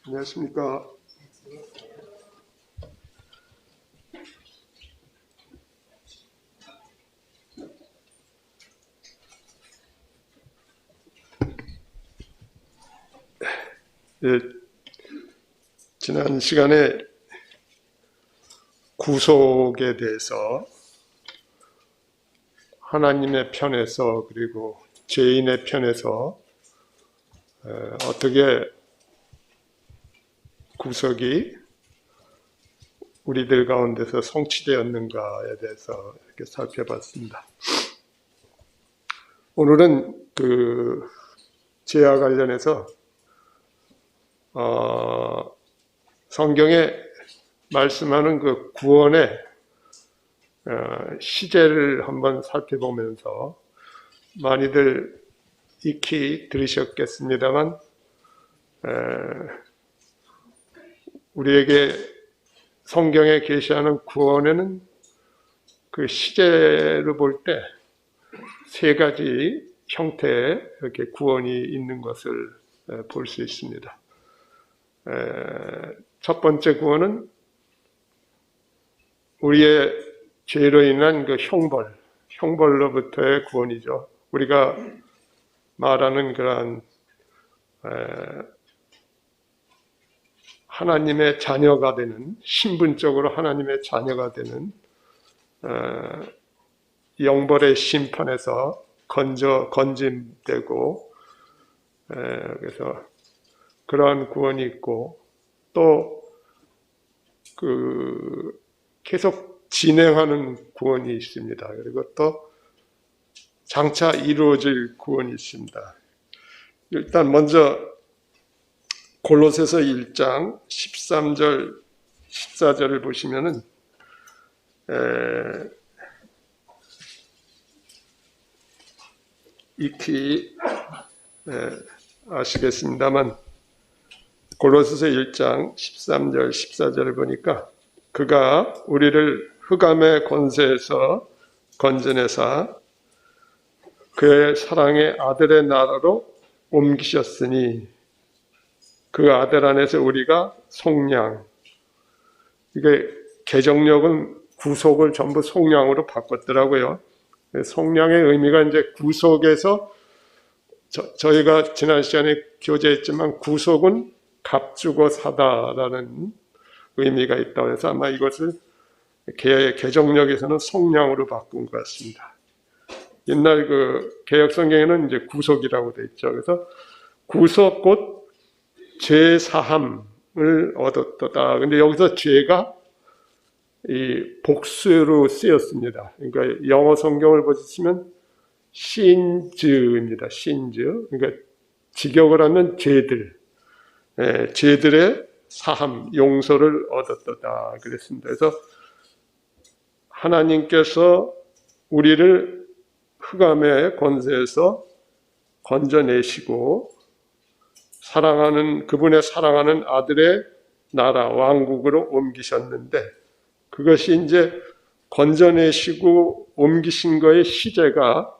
안녕하십니까. 예, 지난 시간에 구속에 대해서 하나님의 편에서 그리고 죄인의 편에서 어떻게 구속이 우리들 가운데서 성취되었는가에 대해서 이렇게 살펴봤습니다. 오늘은 그 죄와 관련해서 성경에 말씀하는 그 구원의 시제를 한번 살펴보면서 많이들 익히 들으셨겠습니다만 우리에게 성경에 계시하는 구원에는 그 시제를 볼 때 세 가지 형태의 이렇게 구원이 있는 것을 볼 수 있습니다. 첫 번째 구원은 우리의 죄로 인한 그 형벌로부터의 구원이죠. 우리가 말하는 그러한 하나님의 자녀가 되는, 신분적으로 하나님의 자녀가 되는 영벌의 심판에서 건짐되고, 그래서 그러한 구원이 있고, 또 계속 진행하는 구원이 있습니다. 그리고 또 장차 이루어질 구원이 있습니다. 일단 먼저 골로새서 1장 13절 14절을 보시면은 익히 아시겠습니다만 골로새서 1장 13절 14절을 보니까 그가 우리를 흑암의 권세에서 건져내사 그의 사랑의 아들의 나라로 옮기셨으니 그 아들 안에서 우리가 속량, 이게 개정력은 구속을 전부 속량으로 바꿨더라고요. 속량의 의미가 이제 구속에서 저희가 지난 시간에 교제했지만 구속은 값주고 사다라는 의미가 있다고 해서 아마 이것을 개정력에서는 속량으로 바꾼 것 같습니다. 옛날 그 개역 성경에는 이제 구속이라고 돼 있죠. 그래서 구속 곧 죄 사함을 얻었다. 근데 여기서 죄가 이 복수로 쓰였습니다. 그러니까 영어 성경을 보시면 신즈입니다. 신즈. 그러니까 직역을 하면 죄들. 죄들의 사함, 용서를 얻었다. 그랬습니다. 그래서 하나님께서 우리를 흑암의 권세에서 건져내시고 그분의 사랑하는 아들의 나라, 왕국으로 옮기셨는데 그것이 이제 건져내시고 옮기신 거의 시제가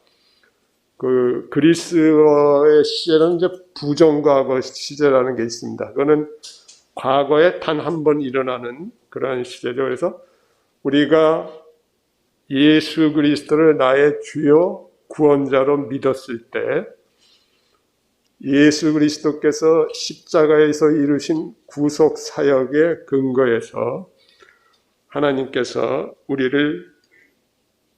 그 그리스어의 시제는 이제 부정과거 시제라는 게 있습니다. 그거는 과거에 단 한 번 일어나는 그러한 시제죠. 그래서 우리가 예수 그리스도를 나의 주요 구원자로 믿었을 때 예수 그리스도께서 십자가에서 이루신 구속 사역의 근거에서 하나님께서 우리를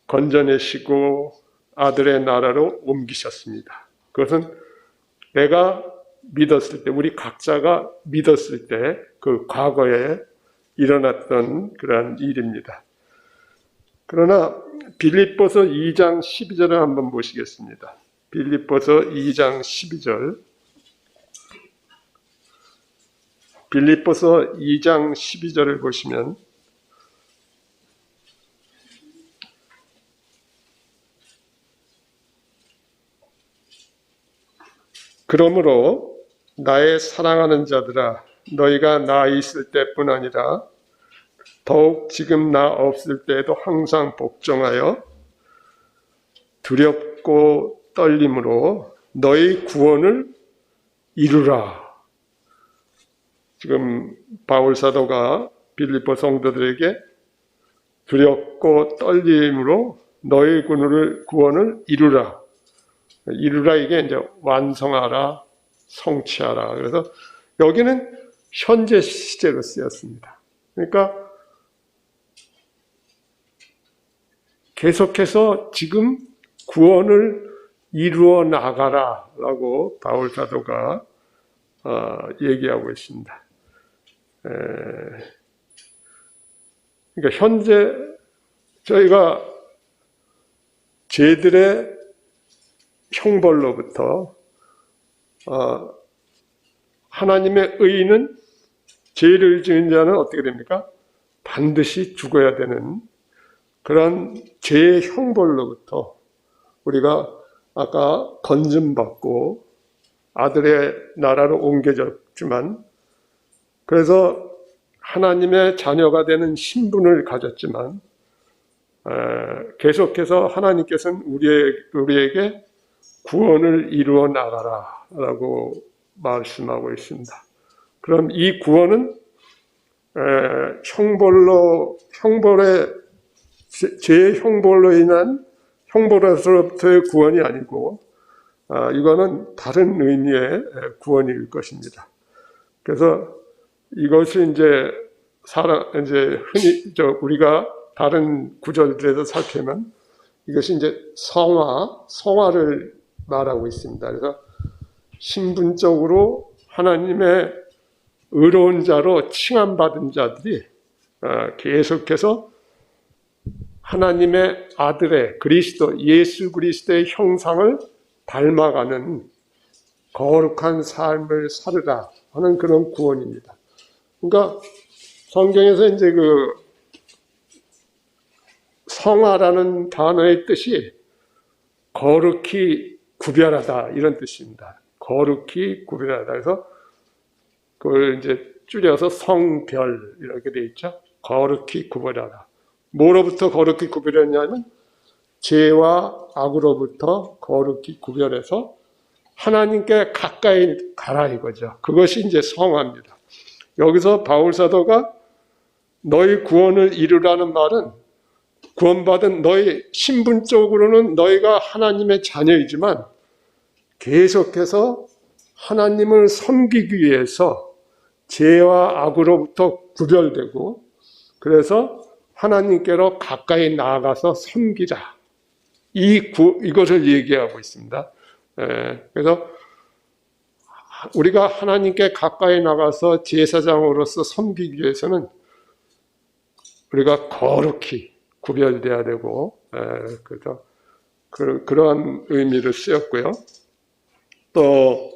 건져내시고 아들의 나라로 옮기셨습니다. 그것은 내가 믿었을 때, 우리 각자가 믿었을 때 그 과거에 일어났던 그러한 일입니다. 그러나 빌립보서 2장 12절을 한번 보시겠습니다. 빌립보서 2장 12절. 빌립보서 2장 12절을 보시면 그러므로 나의 사랑하는 자들아 너희가 나 있을 때뿐 아니라 더욱 지금 나 없을 때에도 항상 복종하여 두렵고 떨림으로 너희 구원을 이루라. 지금 바울 사도가 빌립보 성도들에게 두렵고 떨림으로 너희 구원을 이루라. 이루라 이게 이제 완성하라, 성취하라. 그래서 여기는 현재 시제로 쓰였습니다. 그러니까 계속해서 지금 구원을 이루어 나가라라고 바울 사도가 얘기하고 있습니다. 그러니까 현재 저희가 죄들의 형벌로부터 하나님의 의는 죄를 지은 자는 어떻게 됩니까? 반드시 죽어야 되는 그런 죄의 형벌로부터 우리가 아까 건짐받고 아들의 나라로 옮겨졌지만, 그래서 하나님의 자녀가 되는 신분을 가졌지만 계속해서 하나님께서는 우리에게 구원을 이루어 나가라 라고 말씀하고 있습니다. 그럼 이 구원은 죄의 형벌로 인한 형벌에서부터의 구원이 아니고 이거는 다른 의미의 구원일 것입니다. 그래서 이것을 이제 흔히 우리가 다른 구절들에서 살피면 이것이 이제 성화를 말하고 있습니다. 그래서 신분적으로 하나님의 의로운 자로 칭함받은 자들이 계속해서 하나님의 아들의 예수 그리스도의 형상을 닮아가는 거룩한 삶을 살으라 하는 그런 구원입니다. 그러니까 성경에서 이제 그 성화라는 단어의 뜻이 거룩히 구별하다 이런 뜻입니다. 거룩히 구별하다. 그래서 그걸 이제 줄여서 성별 이렇게 돼 있죠. 거룩히 구별하다. 뭐로부터 거룩히 구별했냐면 죄와 악으로부터 거룩히 구별해서 하나님께 가까이 가라 이거죠. 그것이 이제 성화입니다. 여기서 바울 사도가 너희 구원을 이루라는 말은 구원받은 너희 신분적으로는 너희가 하나님의 자녀이지만 계속해서 하나님을 섬기기 위해서 죄와 악으로부터 구별되고 그래서 하나님께로 가까이 나아가서 섬기자. 이것을 얘기하고 있습니다. 그래서 우리가 하나님께 가까이 나가서 제사장으로서 섬기기 위해서는 우리가 거룩히 구별돼야 되고, 그래서 그러한 의미를 쓰였고요. 또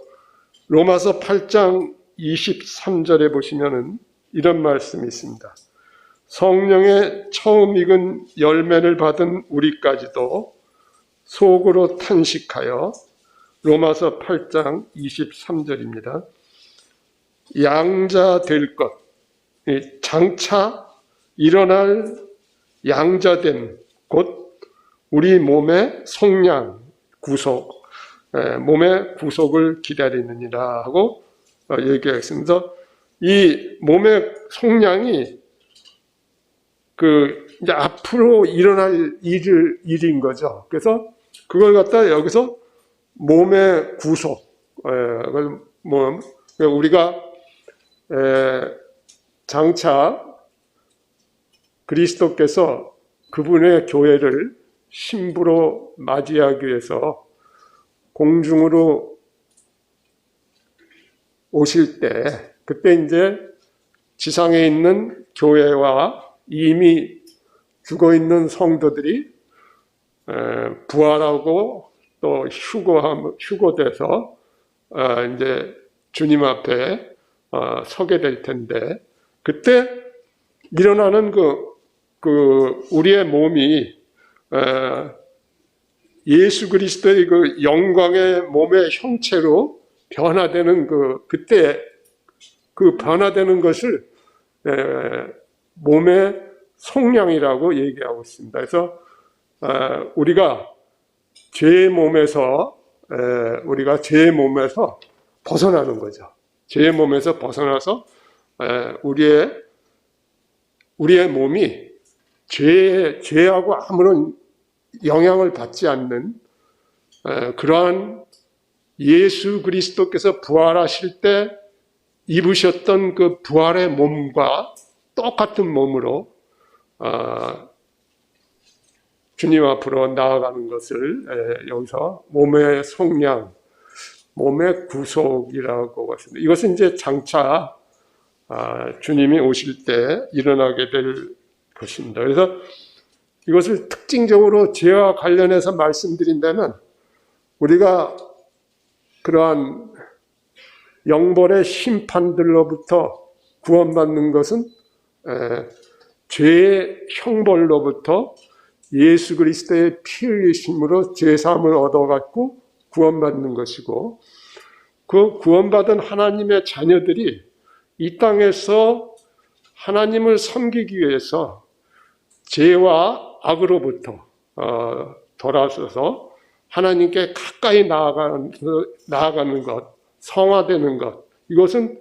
로마서 8장 23절에 보시면은 이런 말씀이 있습니다. 성령의 처음 익은 열매를 받은 우리까지도 속으로 탄식하여, 로마서 8장 23절입니다. 양자 될 것, 장차 일어날 양자됨, 곧 우리 몸의 속량, 구속, 몸의 구속을 기다리느니라 하고 얘기했습니다. 이 몸의 속량이 이제 앞으로 일어날 일인 거죠. 그래서 그걸 갖다 여기서 몸의 구속, 우리가 장차 그리스도께서 그분의 교회를 신부로 맞이하기 위해서 공중으로 오실 때, 그때 이제 지상에 있는 교회와 이미 죽어있는 성도들이 부활하고 또 휴고돼서 이제 주님 앞에 서게 될 텐데, 그때 일어나는 우리의 몸이 예수 그리스도의 그 영광의 몸의 형체로 변화되는 그때 그 변화되는 것을 몸의 속량이라고 얘기하고 있습니다. 그래서 우리가 죄의 몸에서 벗어나는 거죠. 죄의 몸에서 벗어나서 우리의 몸이 죄하고 아무런 영향을 받지 않는 그러한 예수 그리스도께서 부활하실 때 입으셨던 그 부활의 몸과 똑같은 몸으로 주님 앞으로 나아가는 것을 여기서 몸의 속량, 몸의 구속이라고 했습니다. 이것은 이제 장차 주님이 오실 때 일어나게 될 것입니다. 그래서 이것을 특징적으로 죄와 관련해서 말씀드린다면 우리가 그러한 영벌의 심판들로부터 구원받는 것은 죄의 형벌로부터 예수 그리스도의 피 흘리심으로 죄사함을 얻어갖고 구원받는 것이고, 그 구원받은 하나님의 자녀들이 이 땅에서 하나님을 섬기기 위해서 죄와 악으로부터 돌아서서 하나님께 가까이 나아가는 것, 성화되는 것, 이것은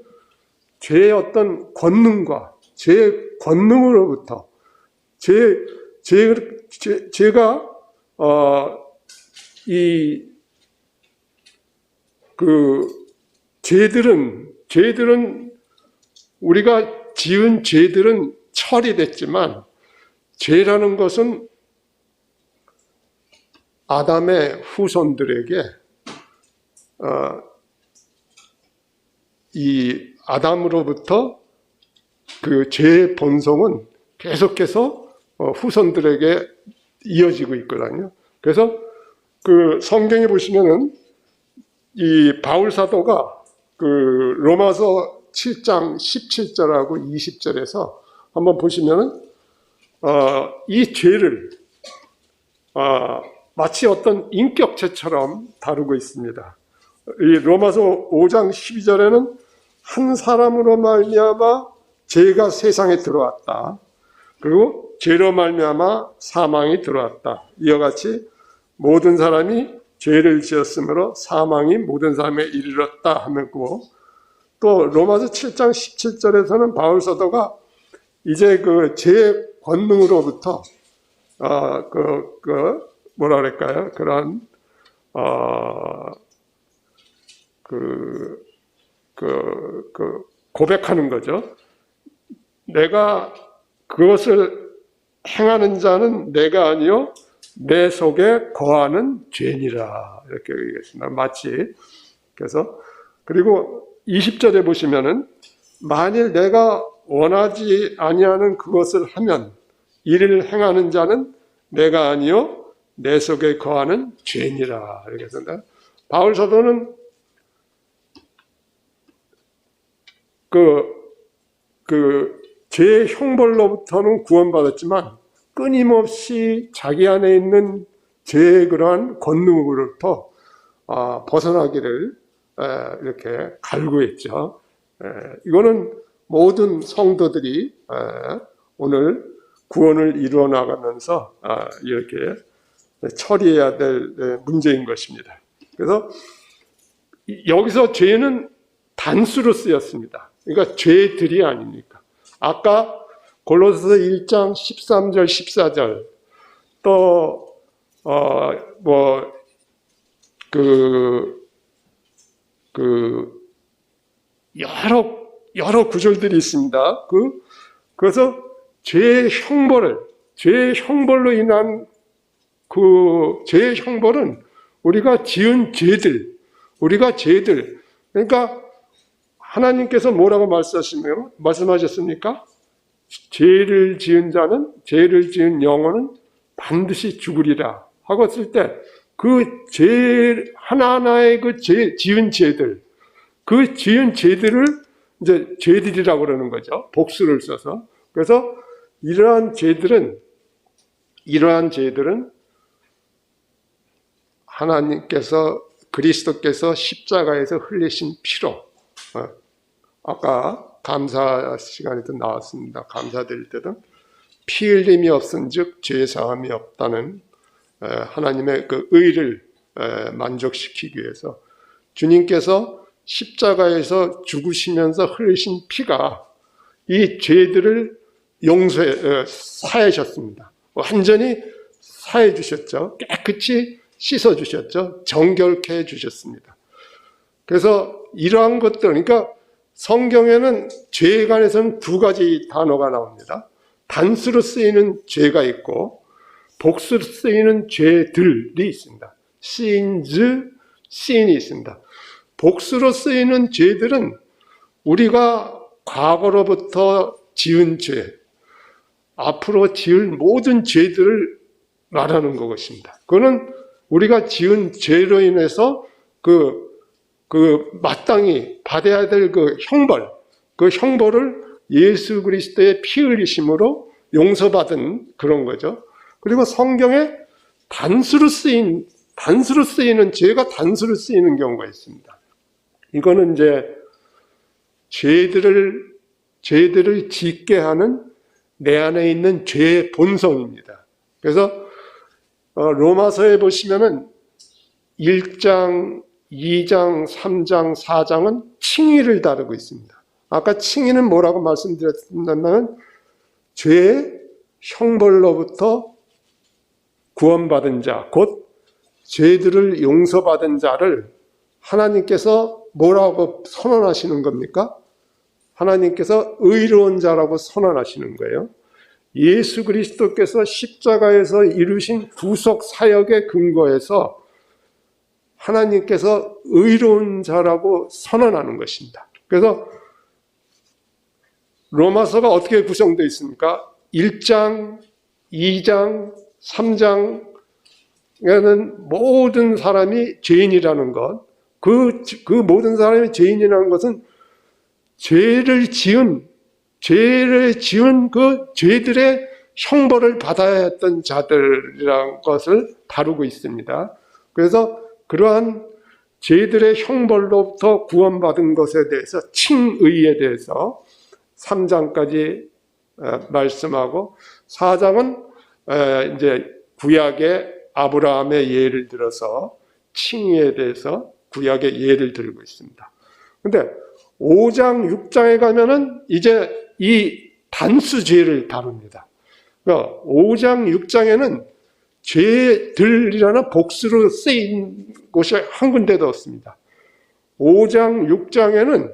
죄의 어떤 권능과 죄의 권능으로부터 제가 죄들은 우리가 지은 죄들은 처리됐지만 죄라는 것은 아담의 후손들에게 이 아담으로부터 그 죄의 본성은 계속해서 후손들에게 이어지고 있거든요. 그래서 그 성경에 보시면은 이 바울 사도가 그 로마서 7장 17절하고 20절에서 한번 보시면은 이 죄를 마치 어떤 인격체처럼 다루고 있습니다. 이 로마서 5장 12절에는 한 사람으로 말미암아 죄가 세상에 들어왔다. 그리고 죄로 말미암아 사망이 들어왔다. 이와 같이 모든 사람이 죄를 지었으므로 사망이 모든 사람에 이르렀다 하고, 또 로마서 7장 17절에서는 바울 사도가 이제 그 죄의 권능으로부터 뭐라 그럴까요? 그런 고백하는 거죠. 내가 그것을 행하는 자는 내가 아니요 내 속에 거하는 죄니라, 이렇게 얘기했습니다. 마치. 그래서 그리고 20절에 보시면은 만일 내가 원하지 아니하는 그것을 하면 이를 행하는 자는 내가 아니요 내 속에 거하는 죄니라, 이렇게 했습니다. 바울 사도는 죄의 형벌로부터는 구원받았지만 끊임없이 자기 안에 있는 죄의 그러한 권능으로부터 벗어나기를 이렇게 갈구했죠. 이거는 모든 성도들이 오늘 구원을 이루어 나가면서 이렇게 처리해야 될 문제인 것입니다. 그래서 여기서 죄는 단수로 쓰였습니다. 그러니까 죄들이 아닙니까? 아까 골로새서 1장 13절 14절 또 여러 구절들이 있습니다. 그래서 죄의 형벌로 인한 죄의 형벌은 우리가 지은 죄들, 그러니까 하나님께서 뭐라고 말씀하셨습니까? 죄를 지은 영혼은 반드시 죽으리라 하고 했을 때 그 죄 하나하나의 지은 죄들, 그 지은 죄들을 이제 죄들이라고 그러는 거죠. 복수를 써서. 그래서 이러한 죄들은 하나님께서 그리스도께서 십자가에서 흘리신 피로, 아까 감사 시간에도 나왔습니다. 감사드릴 때도 피 흘림이 없은즉 죄 사함이 없다는 하나님의 그 의를 만족시키기 위해서 주님께서 십자가에서 죽으시면서 흘리신 피가 이 죄들을 사하셨습니다. 완전히 사해 주셨죠. 깨끗이 씻어 주셨죠. 정결케 해 주셨습니다. 그래서 이러한 것들, 그러니까 성경에는 죄에 관해서는 두 가지 단어가 나옵니다. 단수로 쓰이는 죄가 있고 복수로 쓰이는 죄들이 있습니다. sins, sin이 있습니다. 복수로 쓰이는 죄들은 우리가 과거로부터 지은 죄, 앞으로 지을 모든 죄들을 말하는 것입니다. 그거는 우리가 지은 죄로 인해서 마땅히 받아야 될 그 형벌을 예수 그리스도의 피 흘리심으로 용서받은 그런 거죠. 그리고 성경에 단수로 쓰이는 죄가 단수로 쓰이는 경우가 있습니다. 이거는 이제 죄들을 짓게 하는 내 안에 있는 죄의 본성입니다. 그래서 로마서에 보시면은 1장, 2장, 3장, 4장은 칭의를 다루고 있습니다. 아까 칭의는 뭐라고 말씀드렸냐면 죄의 형벌로부터 구원받은 자, 곧 죄들을 용서받은 자를 하나님께서 뭐라고 선언하시는 겁니까? 하나님께서 의로운 자라고 선언하시는 거예요. 예수 그리스도께서 십자가에서 이루신 구속 사역의 근거에서 하나님께서 의로운 자라고 선언하는 것입니다. 그래서 로마서가 어떻게 구성되어 있습니까? 1장, 2장, 3장에는 모든 사람이 죄인이라는 것, 그 모든 사람이 죄인이라는 것은 죄를 지은 그 죄들의 형벌을 받아야 했던 자들이라는 것을 다루고 있습니다. 그래서 그러한 죄들의 형벌로부터 구원받은 것에 대해서 칭의에 대해서 3장까지 말씀하고 4장은 이제 구약의 아브라함의 예를 들어서 칭의에 대해서 구약의 예를 들고 있습니다. 근데 5장, 6장에 가면은 이제 이 단수죄를 다룹니다. 그러니까 5장, 6장에는 죄들이라는 복수로 쓰인 곳이 한 군데도 없습니다. 5장, 6장에는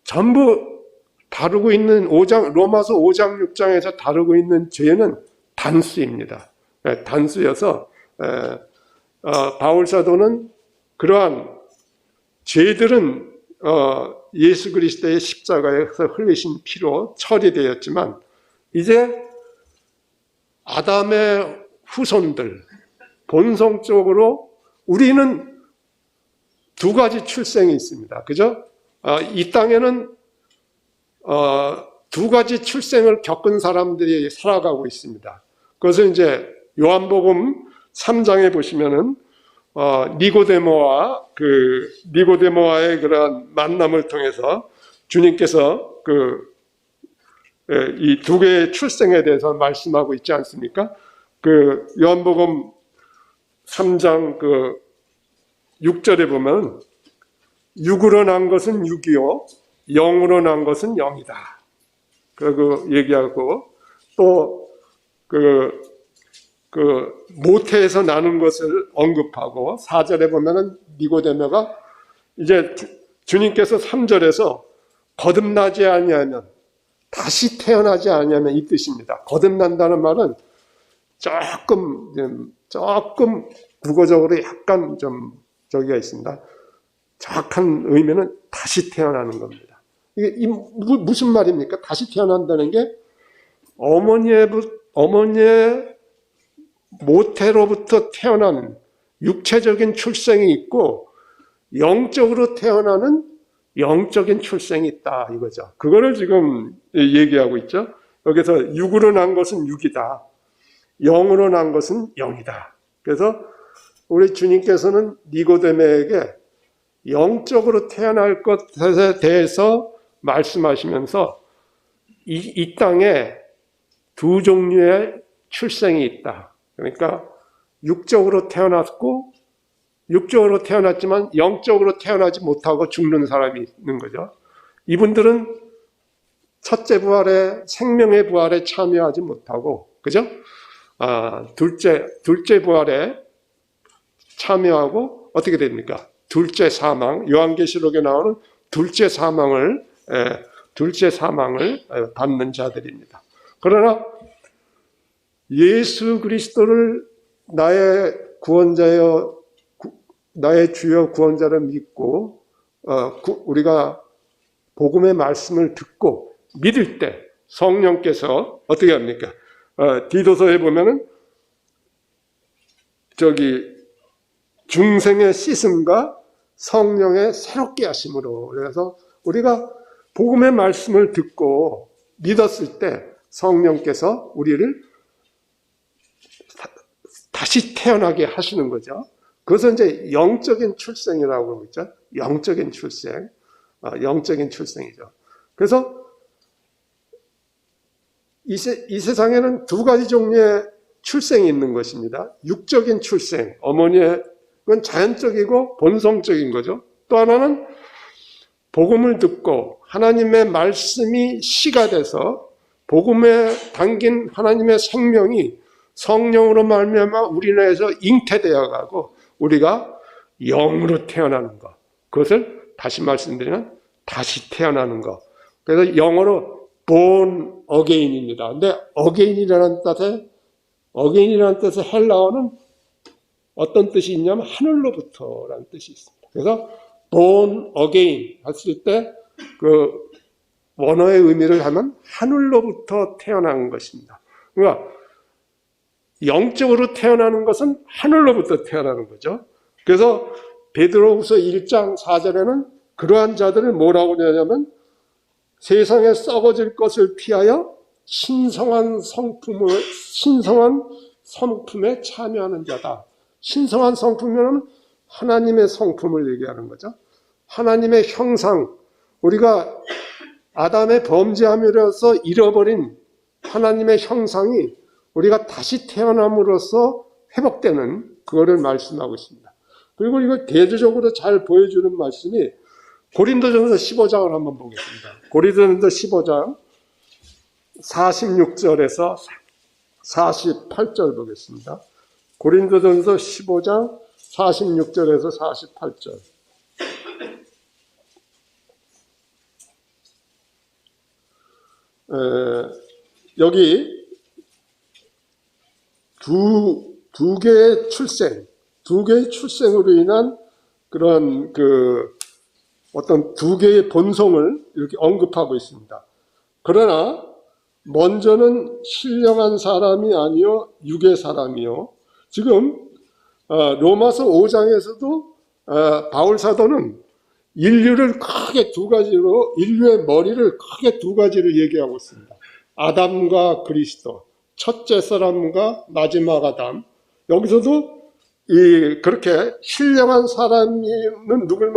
전부 다루고 있는 로마서 5장, 6장에서 다루고 있는 죄는 단수입니다. 단수여서 바울 사도는 그러한 죄들은 예수 그리스도의 십자가에서 흘리신 피로 처리되었지만 이제 아담의 후손들 본성적으로 우리는 두 가지 출생이 있습니다. 그죠? 이 땅에는 두 가지 출생을 겪은 사람들이 살아가고 있습니다. 그것은 이제 요한복음 3장에 보시면은 니고데모와의 그런 만남을 통해서 주님께서 이 두 개의 출생에 대해서 말씀하고 있지 않습니까? 요한복음 3장 6절에 보면 육으로 난 것은 육이요 영으로 난 것은 영이다. 그리고 얘기하고 또 모태에서 나는 것을 언급하고 4절에 보면은 니고데모가 이제 주님께서 3절에서 거듭나지 아니하면 다시 태어나지 아니하면 이 뜻입니다. 거듭난다는 말은 조금 국어적으로 약간 좀 저기가 있습니다. 정확한 의미는 다시 태어나는 겁니다. 이게 무슨 말입니까? 다시 태어난다는 게 어머니의 모태로부터 태어난 육체적인 출생이 있고 영적으로 태어나는 영적인 출생이 있다 이거죠. 그거를 지금 얘기하고 있죠. 여기서 육으로 난 것은 육이다. 영으로 난 것은 영이다. 그래서 우리 주님께서는 니고데모에게 영적으로 태어날 것에 대해서 말씀하시면서 이 땅에 두 종류의 출생이 있다. 그러니까 육적으로 태어났지만 영적으로 태어나지 못하고 죽는 사람이 있는 거죠. 이분들은 첫째 부활에, 생명의 부활에 참여하지 못하고, 그죠? 둘째 부활에 참여하고 어떻게 됩니까? 둘째 사망, 요한계시록에 나오는 둘째 사망을 받는 자들입니다. 그러나 예수 그리스도를 나의 구원자여, 나의 주여 구원자를 믿고 우리가 복음의 말씀을 듣고 믿을 때 성령께서 어떻게 합니까? 디도서에 보면은 중생의 씻음과 성령의 새롭게 하심으로, 그래서 우리가 복음의 말씀을 듣고 믿었을 때 성령께서 우리를 다시 태어나게 하시는 거죠. 그것은 이제 영적인 출생이라고 그러고 있죠. 영적인 출생, 영적인 출생이죠. 그래서 이 세상에는 두 가지 종류의 출생이 있는 것입니다. 육적인 출생, 어머니의 그건 자연적이고 본성적인 거죠. 또 하나는 복음을 듣고 하나님의 말씀이 씨가 돼서 복음에 담긴 하나님의 생명이 성령으로 말미암아 우리 내에서 잉태되어 가고 우리가 영으로 태어나는 것. 그것을 다시 말씀드리면 다시 태어나는 것. 그래서 영어로 born again입니다. 근데 again이라는 뜻의 헬라어는 어떤 뜻이 있냐면 하늘로부터라는 뜻이 있습니다. 그래서 born again 했을 때 그 원어의 의미를 하면 하늘로부터 태어난 것입니다. 그러니까 영적으로 태어나는 것은 하늘로부터 태어나는 거죠. 그래서 베드로후서 1장 4절에는 그러한 자들을 뭐라고 하냐면 세상에 썩어질 것을 피하여 신성한 성품에 참여하는 자다. 신성한 성품이면 하나님의 성품을 얘기하는 거죠. 하나님의 형상, 우리가 아담의 범죄함으로써 잃어버린 하나님의 형상이 우리가 다시 태어남으로써 회복되는 그거를 말씀하고 있습니다. 그리고 이걸 대조적으로 잘 보여주는 말씀이 고린도전서 15장을 한번 보겠습니다. 고린도전서 15장 46절에서 48절 보겠습니다. 고린도전서 15장 46절에서 48절. 여기 두 개의 출생으로 인한 그런 어떤 두 개의 본성을 이렇게 언급하고 있습니다. 그러나 먼저는 신령한 사람이 아니요 육의 사람이요. 지금 로마서 5장에서도 바울 사도는 인류의 머리를 크게 두 가지로 얘기하고 있습니다. 아담과 그리스도, 첫째 사람과 마지막 아담. 여기서도 그렇게 신령한 사람은 누굴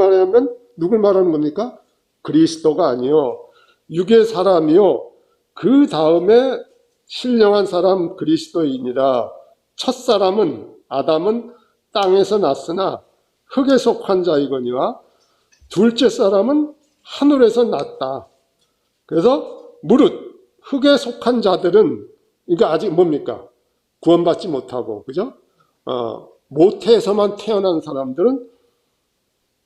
말하는 겁니까? 그리스도가 아니요 육의 사람이요 그 다음에 신령한 사람 그리스도이니라. 첫 사람은 아담은 땅에서 났으나 흙에 속한 자이거니와 둘째 사람은 하늘에서 났다. 그래서 무릇 흙에 속한 자들은 이게 아직 뭡니까? 구원받지 못하고, 그죠? 모태에서만 태어난 사람들은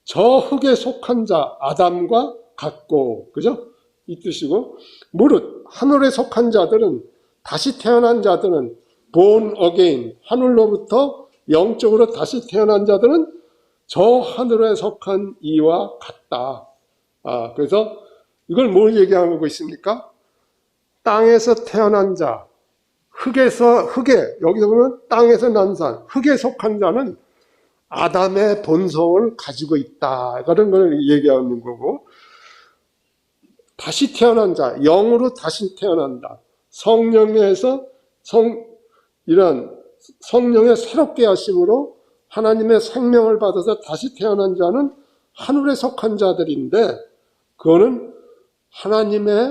저 흙에 속한 자 아담과 같고, 그죠? 이 뜻이고, 무릇 하늘에 속한 자들은, 다시 태어난 자들은 born again, 하늘로부터 영적으로 다시 태어난 자들은 저 하늘에 속한 이와 같다. 그래서 이걸 뭘 얘기하고 있습니까? 땅에서 태어난 자, 여기서 보면 땅에서 난 자, 흙에 속한 자는 아담의 본성을 가지고 있다. 그런 걸 얘기하는 거고, 다시 태어난 자, 영으로 다시 태어난다. 성령에서 이런 성령의 새롭게 하심으로 하나님의 생명을 받아서 다시 태어난 자는 하늘에 속한 자들인데, 그거는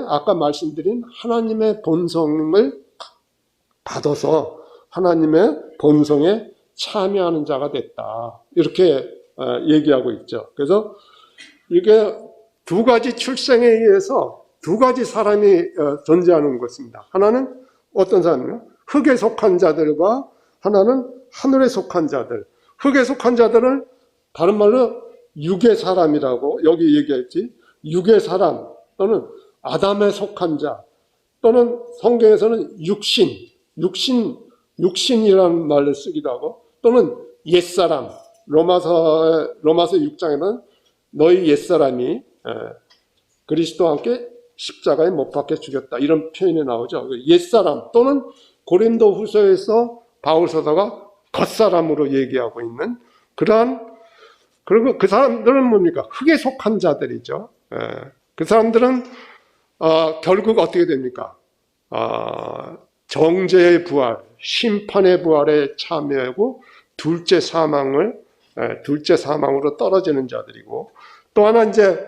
아까 말씀드린 하나님의 본성을 받아서 하나님의 본성에 참여하는 자가 됐다. 이렇게 얘기하고 있죠. 그래서 이게 두 가지 출생에 의해서 두 가지 사람이 존재하는 것입니다. 하나는 어떤 사람이요? 흙에 속한 자들과 하나는 하늘에 속한 자들. 흙에 속한 자들을 다른 말로 육의 사람이라고 여기 얘기했지. 육의 사람 또는 아담에 속한 자 또는 성경에서는 육신이라는 말을 쓰기도 하고 또는 옛사람. 로마서 6장에는 너희 옛사람이 그리스도와 함께 십자가에 못 박혀 죽였다. 이런 표현이 나오죠. 옛사람 또는 고린도 후서에서 바울 사도가 겉사람으로 얘기하고 있는 그리고 그 사람들은 뭡니까? 흙에 속한 자들이죠. 그 사람들은 결국 어떻게 됩니까? 정죄의 부활, 심판의 부활에 참여하고 둘째 사망으로 떨어지는 자들이고 또 하나 이제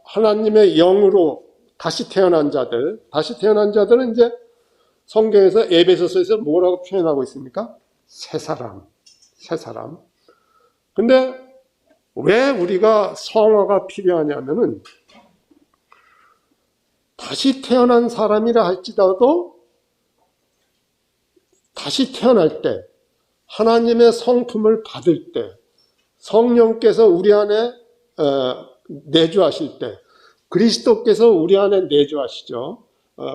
하나님의 영으로 다시 태어난 자들은 이제 성경에서 에베소서에서 뭐라고 표현하고 있습니까? 새 사람. 근데 왜 우리가 성화가 필요하냐면은 다시 태어난 사람이라 할지라도 다시 태어날 때 하나님의 성품을 받을 때 성령께서 우리 안에 내주하실 때 그리스도께서 우리 안에 내주하시죠.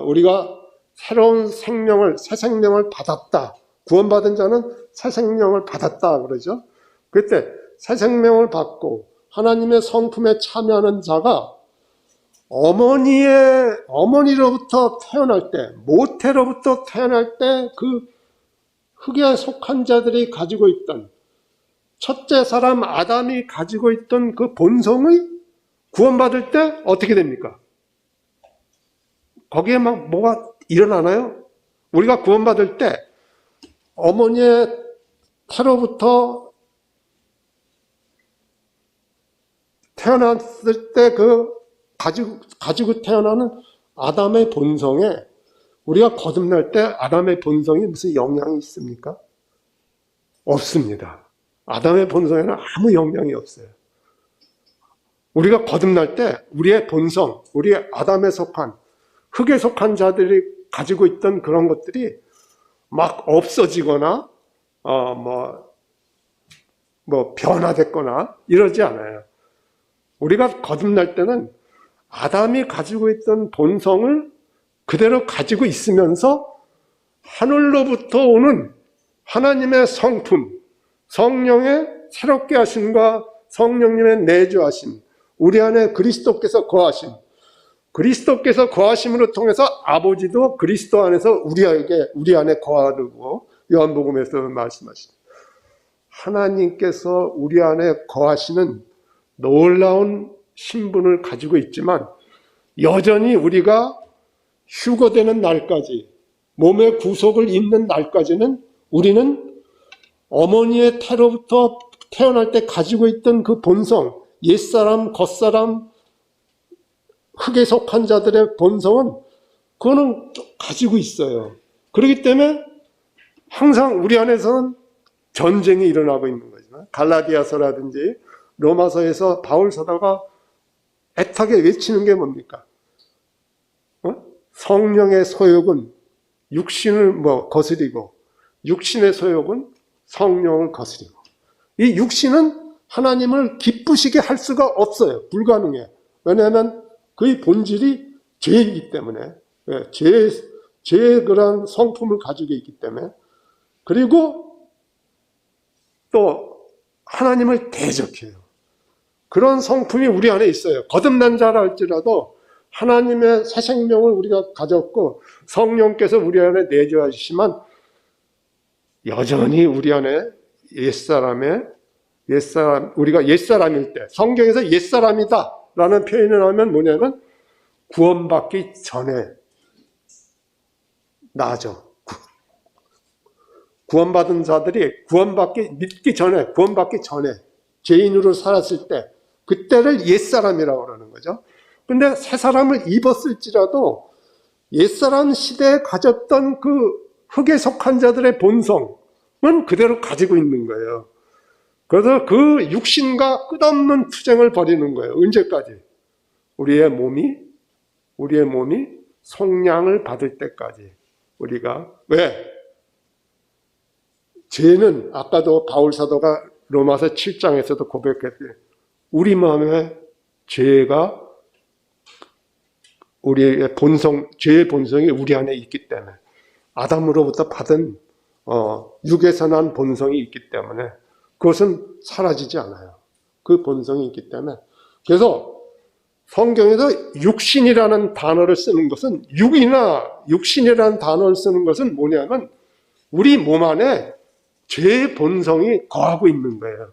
우리가 새로운 새 생명을 받았다. 구원받은 자는 새 생명을 받았다 그러죠. 그때 새 생명을 받고 하나님의 성품에 참여하는 자가 어머니로부터 태어날 때, 모태로부터 태어날 때 그 흙에 속한 자들이 가지고 있던 첫째 사람 아담이 가지고 있던 그 본성의 구원받을 때 어떻게 됩니까? 거기에 막 뭐가 일어나나요? 우리가 구원받을 때 어머니의 태로부터 태어났을 때 그 가지고 태어나는 아담의 본성에 우리가 거듭날 때 아담의 본성이 무슨 영향이 있습니까? 없습니다. 아담의 본성에는 아무 영향이 없어요. 우리가 거듭날 때 우리의 본성, 우리의 아담에 속한 흙에 속한 자들이 가지고 있던 그런 것들이 막 없어지거나 변화됐거나 이러지 않아요. 우리가 거듭날 때는 아담이 가지고 있던 본성을 그대로 가지고 있으면서 하늘로부터 오는 하나님의 성품, 성령의 새롭게 하심과 성령님의 내주하심, 우리 안에 그리스도께서 거하심으로 통해서 아버지도 그리스도 안에서 우리 안에 거하고 요한복음에서 말씀하십니다. 하나님께서 우리 안에 거하시는 놀라운 신분을 가지고 있지만 여전히 우리가 휴거되는 날까지 몸의 구속을 입는 날까지는 우리는 어머니의 태로부터 태어날 때 가지고 있던 그 본성, 옛사람, 겉사람, 흙에 속한 자들의 본성은 그거는 가지고 있어요. 그렇기 때문에 항상 우리 안에서는 전쟁이 일어나고 있는 거지만 갈라디아서라든지 로마서에서 바울 사도가 애타게 외치는 게 뭡니까? 성령의 소욕은 육신을 거스리고 육신의 소욕은 성령을 거스리고 이 육신은 하나님을 기쁘시게 할 수가 없어요. 불가능해. 왜냐하면 그의 본질이 죄이기 때문에 죄의 그런 성품을 가지고 있기 때문에 그리고 또 하나님을 대적해요. 그런 성품이 우리 안에 있어요. 거듭난 자라 할지라도 하나님의 새 생명을 우리가 가졌고 성령께서 우리 안에 내주하시지만 여전히 우리 안에 우리가 옛사람일 때 성경에서 옛사람이다 라는 표현을 하면 뭐냐면 구원받기 전에 나죠. 구원받은 자들이 믿기 전에 죄인으로 살았을 때 그때를 옛사람이라고 그러는 거죠. 근데 새 사람을 입었을지라도 옛사람 시대에 가졌던 그 흙에 속한 자들의 본성은 그대로 가지고 있는 거예요. 그래서 그 육신과 끝없는 투쟁을 벌이는 거예요. 언제까지? 우리의 몸이 우리의 몸이 속량을 받을 때까지 우리가 왜? 죄는 아까도 바울 사도가 로마서 7장에서도 고백했어요. 우리 마음에 죄가 우리의 본성, 죄의 본성이 우리 안에 있기 때문에 아담으로부터 받은 육에서 난 본성이 있기 때문에 그것은 사라지지 않아요. 그 본성이 있기 때문에. 그래서 성경에서 육신이라는 단어를 쓰는 것은 육신이라는 단어를 쓰는 것은 뭐냐면 우리 몸 안에 죄의 본성이 거하고 있는 거예요.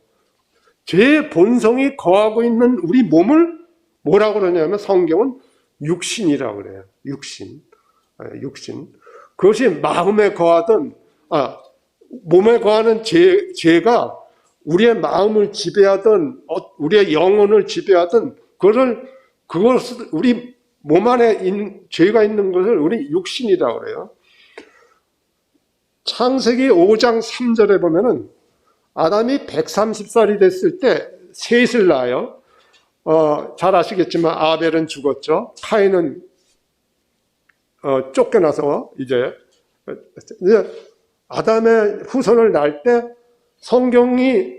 죄의 본성이 거하고 있는 우리 몸을 뭐라고 그러냐면 성경은 육신이라고 그래요. 육신. 그것이 마음에 거하던 몸에 거하는 죄가 우리의 마음을 지배하던 우리의 영혼을 지배하던 그것을 우리 몸 안에 죄가 있는 것을 우리 육신이라고 그래요. 창세기 5장 3절에 보면은 아담이 130살이 됐을 때 셋을 낳아요. 잘 아시겠지만 아벨은 죽었죠. 카인은 쫓겨나서 이제 아담의 후손을 낳을 때 성경이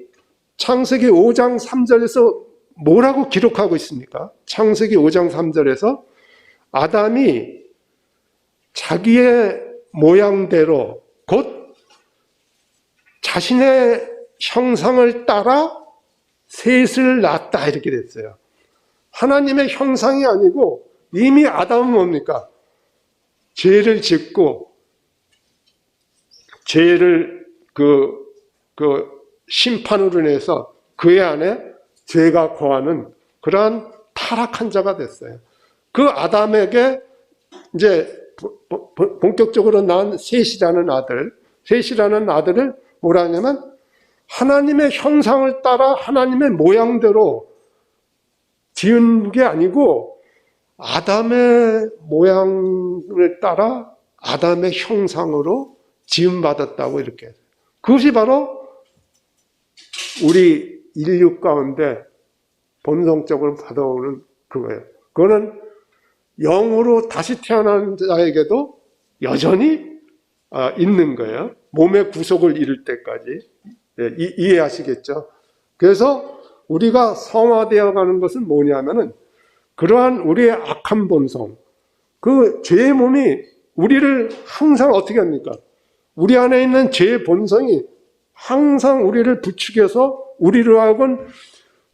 창세기 5장 3절에서 뭐라고 기록하고 있습니까? 창세기 5장 3절에서 아담이 자기의 모양대로 곧 자신의 형상을 따라 셋을 낳았다 이렇게 됐어요. 하나님의 형상이 아니고 이미 아담은 뭡니까? 죄를 짓고 죄를 심판으로 인해서 그의 안에 죄가 거하는 그러한 타락한 자가 됐어요. 그 아담에게 이제 본격적으로 낳은 셋이라는 아들을 뭐라 하냐면 하나님의 형상을 따라 하나님의 모양대로 지은 게 아니고 아담의 모양을 따라 아담의 형상으로 지음받았다고 이렇게. 그것이 바로 우리 인류 가운데 본성적으로 받아오는 그거예요. 그거는 영으로 다시 태어난 자에게도 여전히 있는 거예요. 몸의 구속을 이룰 때까지. 이해하시겠죠? 그래서 우리가 성화되어 가는 것은 뭐냐면은 그러한 우리의 악한 본성, 그 죄의 몸이 우리를 항상 어떻게 합니까? 우리 안에 있는 죄의 본성이 항상 우리를 부추겨서 우리로 하여금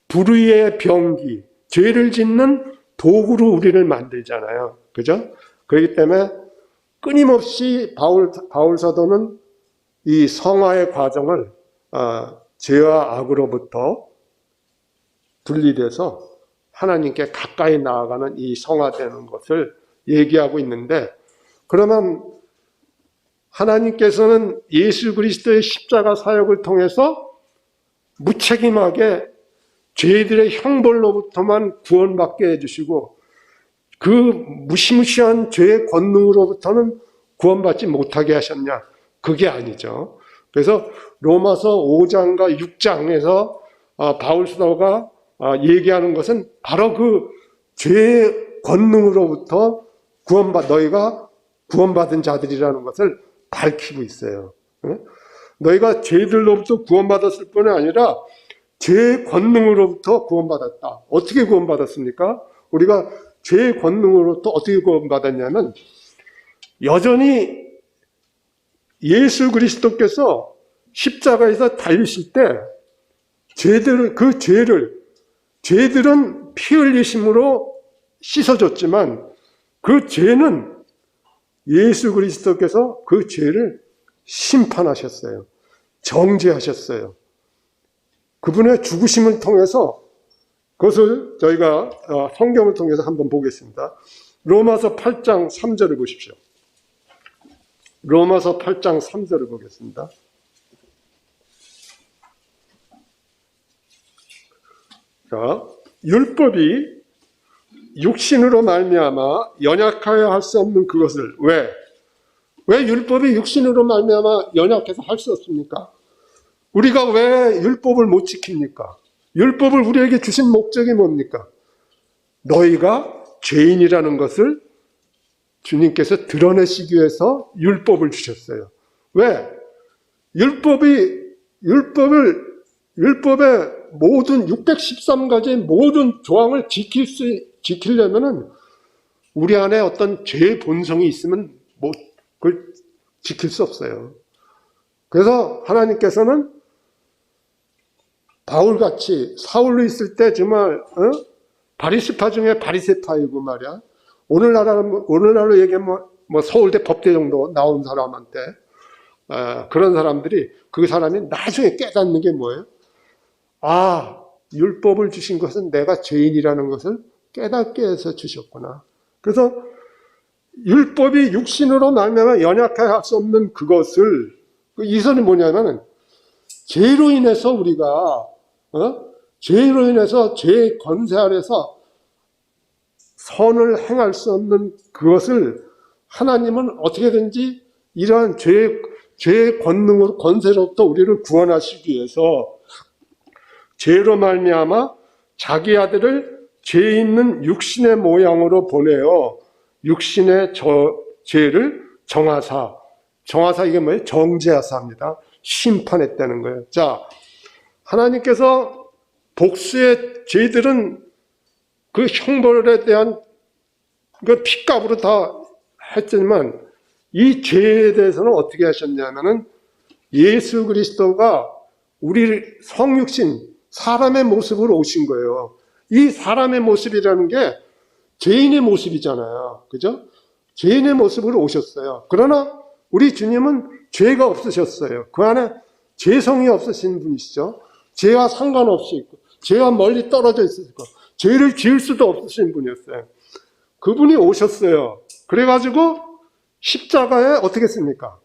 불의의 병기, 죄를 짓는 도구로 우리를 만들잖아요. 그죠? 그렇기 때문에 끊임없이 바울 사도는 이 성화의 과정을 죄와 악으로부터 분리돼서 하나님께 가까이 나아가는 이 성화되는 것을 얘기하고 있는데, 그러면 하나님께서는 예수 그리스도의 십자가 사역을 통해서 무책임하게 죄들의 형벌로부터만 구원받게 해주시고 그 무시무시한 죄의 권능으로부터는 구원받지 못하게 하셨냐? 그게 아니죠. 그래서 로마서 5장과 6장에서 바울 사도가 얘기하는 것은 바로 그 죄의 권능으로부터 너희가 구원받은 자들이라는 것을 밝히고 있어요. 너희가 죄들로부터 구원받았을 뿐 아니라 죄의 권능으로부터 구원받았다. 어떻게 구원받았습니까? 우리가 죄의 권능으로부터 어떻게 구원받았냐면 여전히 예수 그리스도께서 십자가에서 달리실 때 죄들은 피 흘리심으로 씻어줬지만 그 죄는 예수 그리스도께서 그 죄를 심판하셨어요. 정죄하셨어요. 그분의 죽으심을 통해서 그것을 저희가 성경을 통해서 한번 보겠습니다. 로마서 8장 3절을 보십시오. 로마서 8장 3절을 보겠습니다. 자, 율법이 육신으로 말미암아 연약하여 할 수 없는 그것을 왜 율법이 육신으로 말미암아 연약해서 할 수 없습니까? 우리가 왜 율법을 못 지킵니까? 율법을 우리에게 주신 목적이 뭡니까? 너희가 죄인이라는 것을 주님께서 드러내시기 위해서 율법을 주셨어요. 왜? 율법의 모든 613가지의 모든 조항을 지키려면은 우리 안에 어떤 죄의 본성이 있으면 그걸 지킬 수 없어요. 그래서 하나님께서는 바울같이 사울로 있을 때 정말 바리새파 중에 바리새파이고 말이야. 오늘날로 얘기하면 뭐 서울대 법대 정도 나온 사람한테 그런 사람들이 그 사람이 나중에 깨닫는 게 뭐예요? 아, 율법을 주신 것은 내가 죄인이라는 것을 깨닫게 해서 주셨구나. 그래서 율법이 육신으로 말미암아 연약하게 할 수 없는 그것을 이선이 뭐냐면은 죄로 인해서 우리가 죄로 인해서 죄의 권세 아래서 선을 행할 수 없는 그것을 하나님은 어떻게든지 이러한 죄의 권능으로 권세로부터 우리를 구원하시기 위해서 죄로 말미암아 자기 아들을 죄 있는 육신의 모양으로 보내어 육신의 죄를 정하사 이게 뭐예요? 정죄하사입니다. 심판했다는 거예요. 자, 하나님께서 복수의 죄들은 그 형벌에 대한 그 핏값으로 다 했지만 이 죄에 대해서는 어떻게 하셨냐면은 예수 그리스도가 우리 성육신 사람의 모습으로 오신 거예요. 이 사람의 모습이라는 게 죄인의 모습이잖아요. 그죠? 죄인의 모습으로 오셨어요. 그러나 우리 주님은 죄가 없으셨어요. 그 안에 죄성이 없으신 분이시죠. 죄와 상관없이 있고 죄와 멀리 떨어져 있었고 죄를 지을 수도 없으신 분이었어요. 그분이 오셨어요. 그래가지고 십자가에 어떻게 했습니까?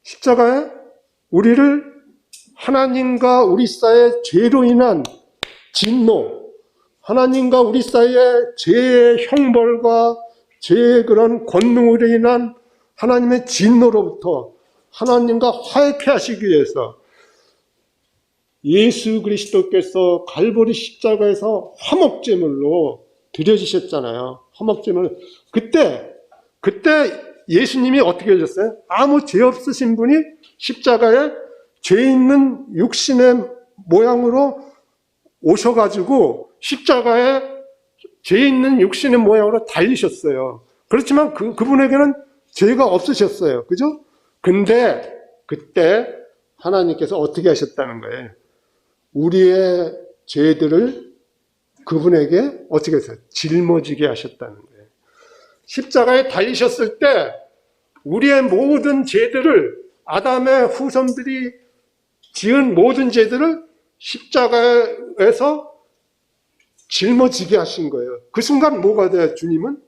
십자가에 우리를 하나님과 우리 사이의 죄로 인한 진노, 하나님과 우리 사이의 죄의 형벌과 죄의 그런 권능으로 인한 하나님의 진노로부터 하나님과 화해케 하시기 위해서 예수 그리스도께서 갈보리 십자가에서 화목제물로 드려지셨잖아요. 화목제물. 그때 예수님이 어떻게 하셨어요? 아무 죄 없으신 분이 십자가에 죄 있는 육신의 모양으로 오셔가지고 십자가에 죄 있는 육신의 모양으로 달리셨어요. 그렇지만 그분에게는 죄가 없으셨어요. 그죠? 근데 그때 하나님께서 어떻게 하셨다는 거예요? 우리의 죄들을 그분에게 어떻게 했어요? 짊어지게 하셨다는 거예요. 십자가에 달리셨을 때 우리의 모든 죄들을 아담의 후손들이 지은 모든 죄들을 십자가에서 짊어지게 하신 거예요. 그 순간 뭐가 돼요? 주님은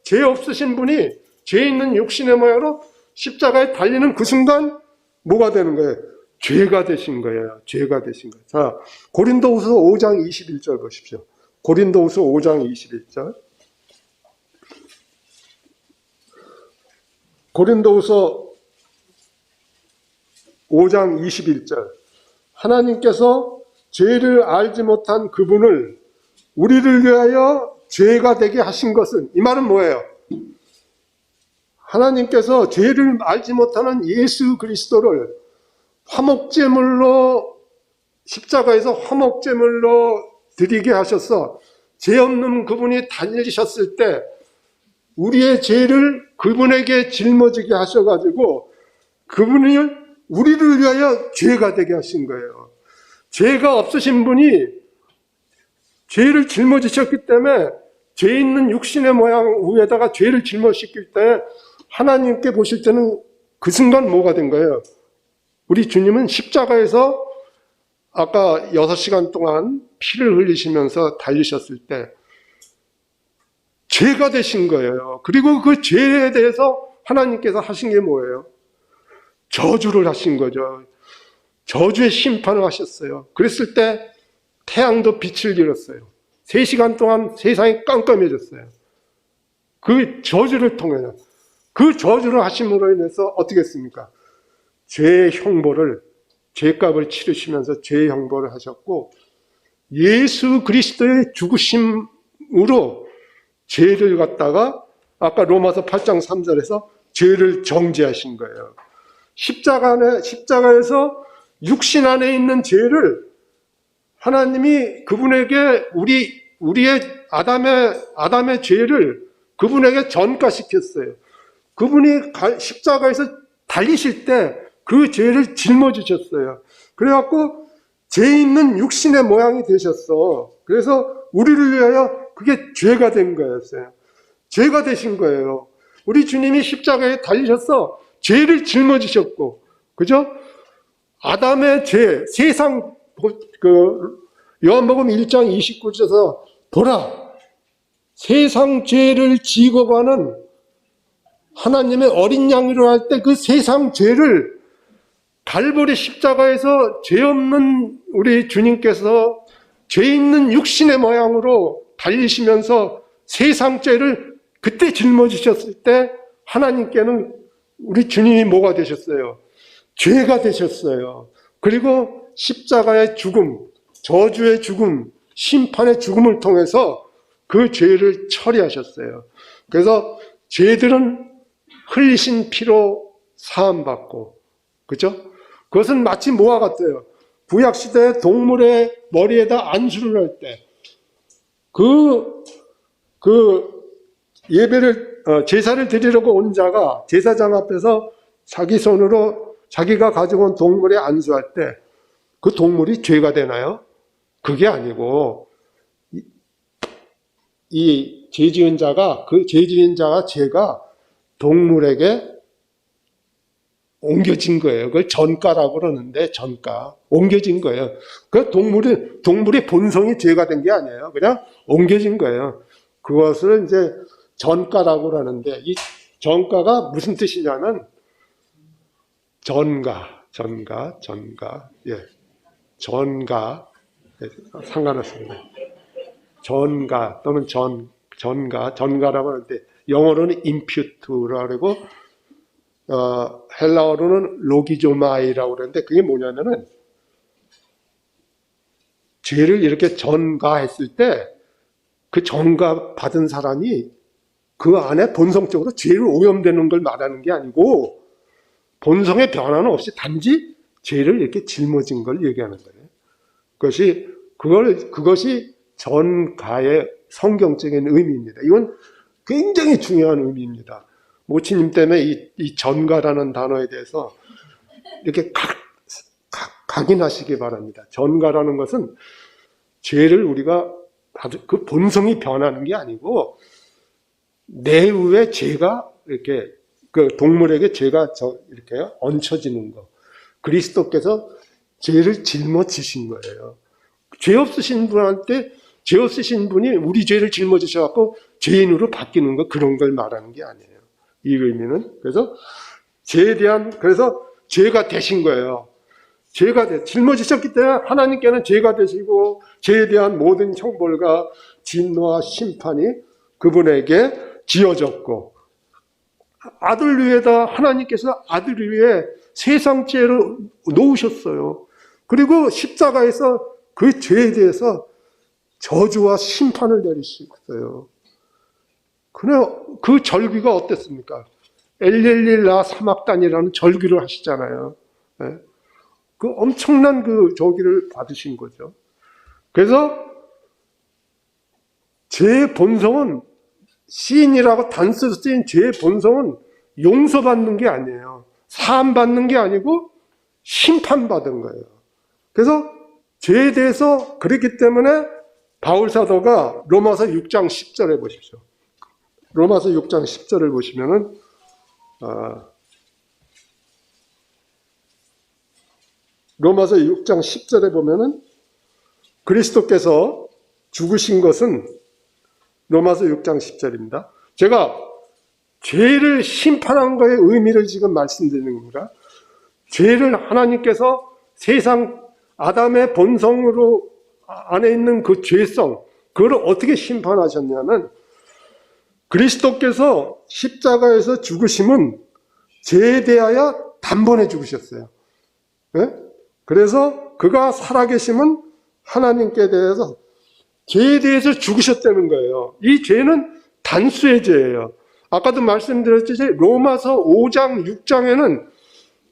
죄 없으신 분이 죄 있는 육신의 모양으로 십자가에 달리는 그 순간 뭐가 되는 거예요? 죄가 되신 거예요. 죄가 되신 거예요. 자, 고린도후서 5장 21절 보십시오. 고린도후서 5장 21절. 고린도후서 5장 21절. 하나님께서 죄를 알지 못한 그분을 우리를 위하여 죄가 되게 하신 것은, 이 말은 뭐예요? 하나님께서 죄를 알지 못하는 예수 그리스도를 화목제물로 십자가에서 화목제물로 드리게 하셔서 죄 없는 그분이 달리셨을 때 우리의 죄를 그분에게 짊어지게 하셔가지고 그분이 우리를 위하여 죄가 되게 하신 거예요. 죄가 없으신 분이 죄를 짊어지셨기 때문에 죄 있는 육신의 모양 위에다가 죄를 짊어지셨기 때문에 하나님께 보실 때는 그 순간 뭐가 된 거예요? 우리 주님은 십자가에서 아까 6시간 동안 피를 흘리시면서 달리셨을 때 죄가 되신 거예요. 그리고 그 죄에 대해서 하나님께서 하신 게 뭐예요? 저주를 하신 거죠. 저주의 심판을 하셨어요. 그랬을 때 태양도 빛을 잃었어요. 3시간 동안 세상이 깜깜해졌어요. 그 저주를 통해서, 그 저주를 하심으로 인해서 어떻게 했습니까? 죄의 형벌을, 죄값을 치르시면서 죄의 형벌을 하셨고 예수 그리스도의 죽으심으로 죽음으로 죄를 갖다가 아까 로마서 8장 3절에서 죄를 정죄하신 거예요. 십자가에서 육신 안에 있는 죄를 하나님이 그분에게 우리의 아담의 죄를 그분에게 전가시켰어요. 그분이 십자가에서 달리실 때 그 죄를 짊어지셨어요. 그래갖고 죄 있는 육신의 모양이 되셨어. 그래서 우리를 위하여 그게 죄가 된 거였어요. 죄가 되신 거예요. 우리 주님이 십자가에 달리셔서 죄를 짊어지셨고, 그죠? 아담의 죄, 세상, 요한복음 1장 29절에서 보라, 세상 죄를 지고 가는 하나님의 어린 양으로 할 때 그 세상 죄를 갈보리 십자가에서 죄 없는 우리 주님께서 죄 있는 육신의 모양으로 달리시면서 세상 죄를 그때 짊어지셨을 때 하나님께는 우리 주님이 뭐가 되셨어요? 죄가 되셨어요. 그리고 십자가의 죽음, 저주의 죽음, 심판의 죽음을 통해서 그 죄를 처리하셨어요. 그래서 죄들은 흘리신 피로 사함받고, 그죠? 그것은 마치 뭐와 같아요? 구약시대에 동물의 머리에다 안수를 할 때, 제사를 드리려고 온 자가 제사장 앞에서 자기 손으로 자기가 가지고 온 동물에 안수할 때, 그 동물이 죄가 되나요? 그게 아니고, 이 죄 지은 자가, 죄가 동물에게 옮겨진 거예요. 그걸 전가라고 그러는데, 전가. 옮겨진 거예요. 그 동물의 본성이 죄가 된 게 아니에요. 그냥 옮겨진 거예요. 그것을 이제 전가라고 그러는데, 이 전가가 무슨 뜻이냐면, 전가. 예. 상관없습니다. 전가 또는 전가라고 하는데, 영어로는 impute라고 그러고, 헬라어로는 로기조마이라고 그러는데, 그게 뭐냐면은, 죄를 이렇게 전가했을 때, 그 전가 받은 사람이 그 안에 본성적으로 죄를 오염되는 걸 말하는 게 아니고, 본성의 변화는 없이 단지 죄를 이렇게 짊어진 걸 얘기하는 거예요. 그것이 전가의 성경적인 의미입니다. 이건 굉장히 중요한 의미입니다. 모치님 때문에 이 전가라는 단어에 대해서 이렇게 각인하시기 바랍니다. 전가라는 것은 죄를 우리가 그 본성이 변하는 게 아니고 내후에 죄가 이렇게 그 동물에게 죄가 이렇게 얹혀지는 거. 그리스도께서 죄를 짊어지신 거예요. 죄 없으신 분이 우리 죄를 짊어지셔갖고 죄인으로 바뀌는 거, 그런 걸 말하는 게 아니에요. 이 의미는. 그래서 그래서 죄가 되신 거예요. 짊어지셨기 때문에 하나님께는 죄가 되시고, 죄에 대한 모든 형벌과 진노와 심판이 그분에게 지어졌고, 하나님께서 아들 위에 세상 죄를 놓으셨어요. 그리고 십자가에서 그 죄에 대해서 저주와 심판을 내리셨어요. 그 절기가 어땠습니까? 엘렐릴라 사막단이라는 절기를 하시잖아요. 그 엄청난 그 절기를 받으신 거죠. 그래서 죄의 본성은, 시인이라고 단수로 쓰인 죄의 본성은 용서받는 게 아니에요. 사함받는 게 아니고 심판받은 거예요. 그래서 죄에 대해서, 그렇기 때문에 바울 사도가 로마서 6장 10절에 보십시오. 로마서 6장 10절을 보시면은, 로마서 6장 10절에 보면은, 그리스도께서 죽으신 것은, 로마서 6장 10절입니다. 제가 죄를 심판한 거의 의미를 지금 말씀드리는 겁니다. 죄를 하나님께서 세상 아담의 본성으로 안에 있는 그 죄성, 그걸 어떻게 심판하셨냐면, 그리스도께서 십자가에서 죽으심은 죄에 대하여 단번에 죽으셨어요. 네? 그래서 그가 살아계심은 하나님께 대해서 죄에 대해서 죽으셨다는 거예요. 이 죄는 단수의 죄예요. 아까도 말씀드렸듯이 로마서 5장, 6장에는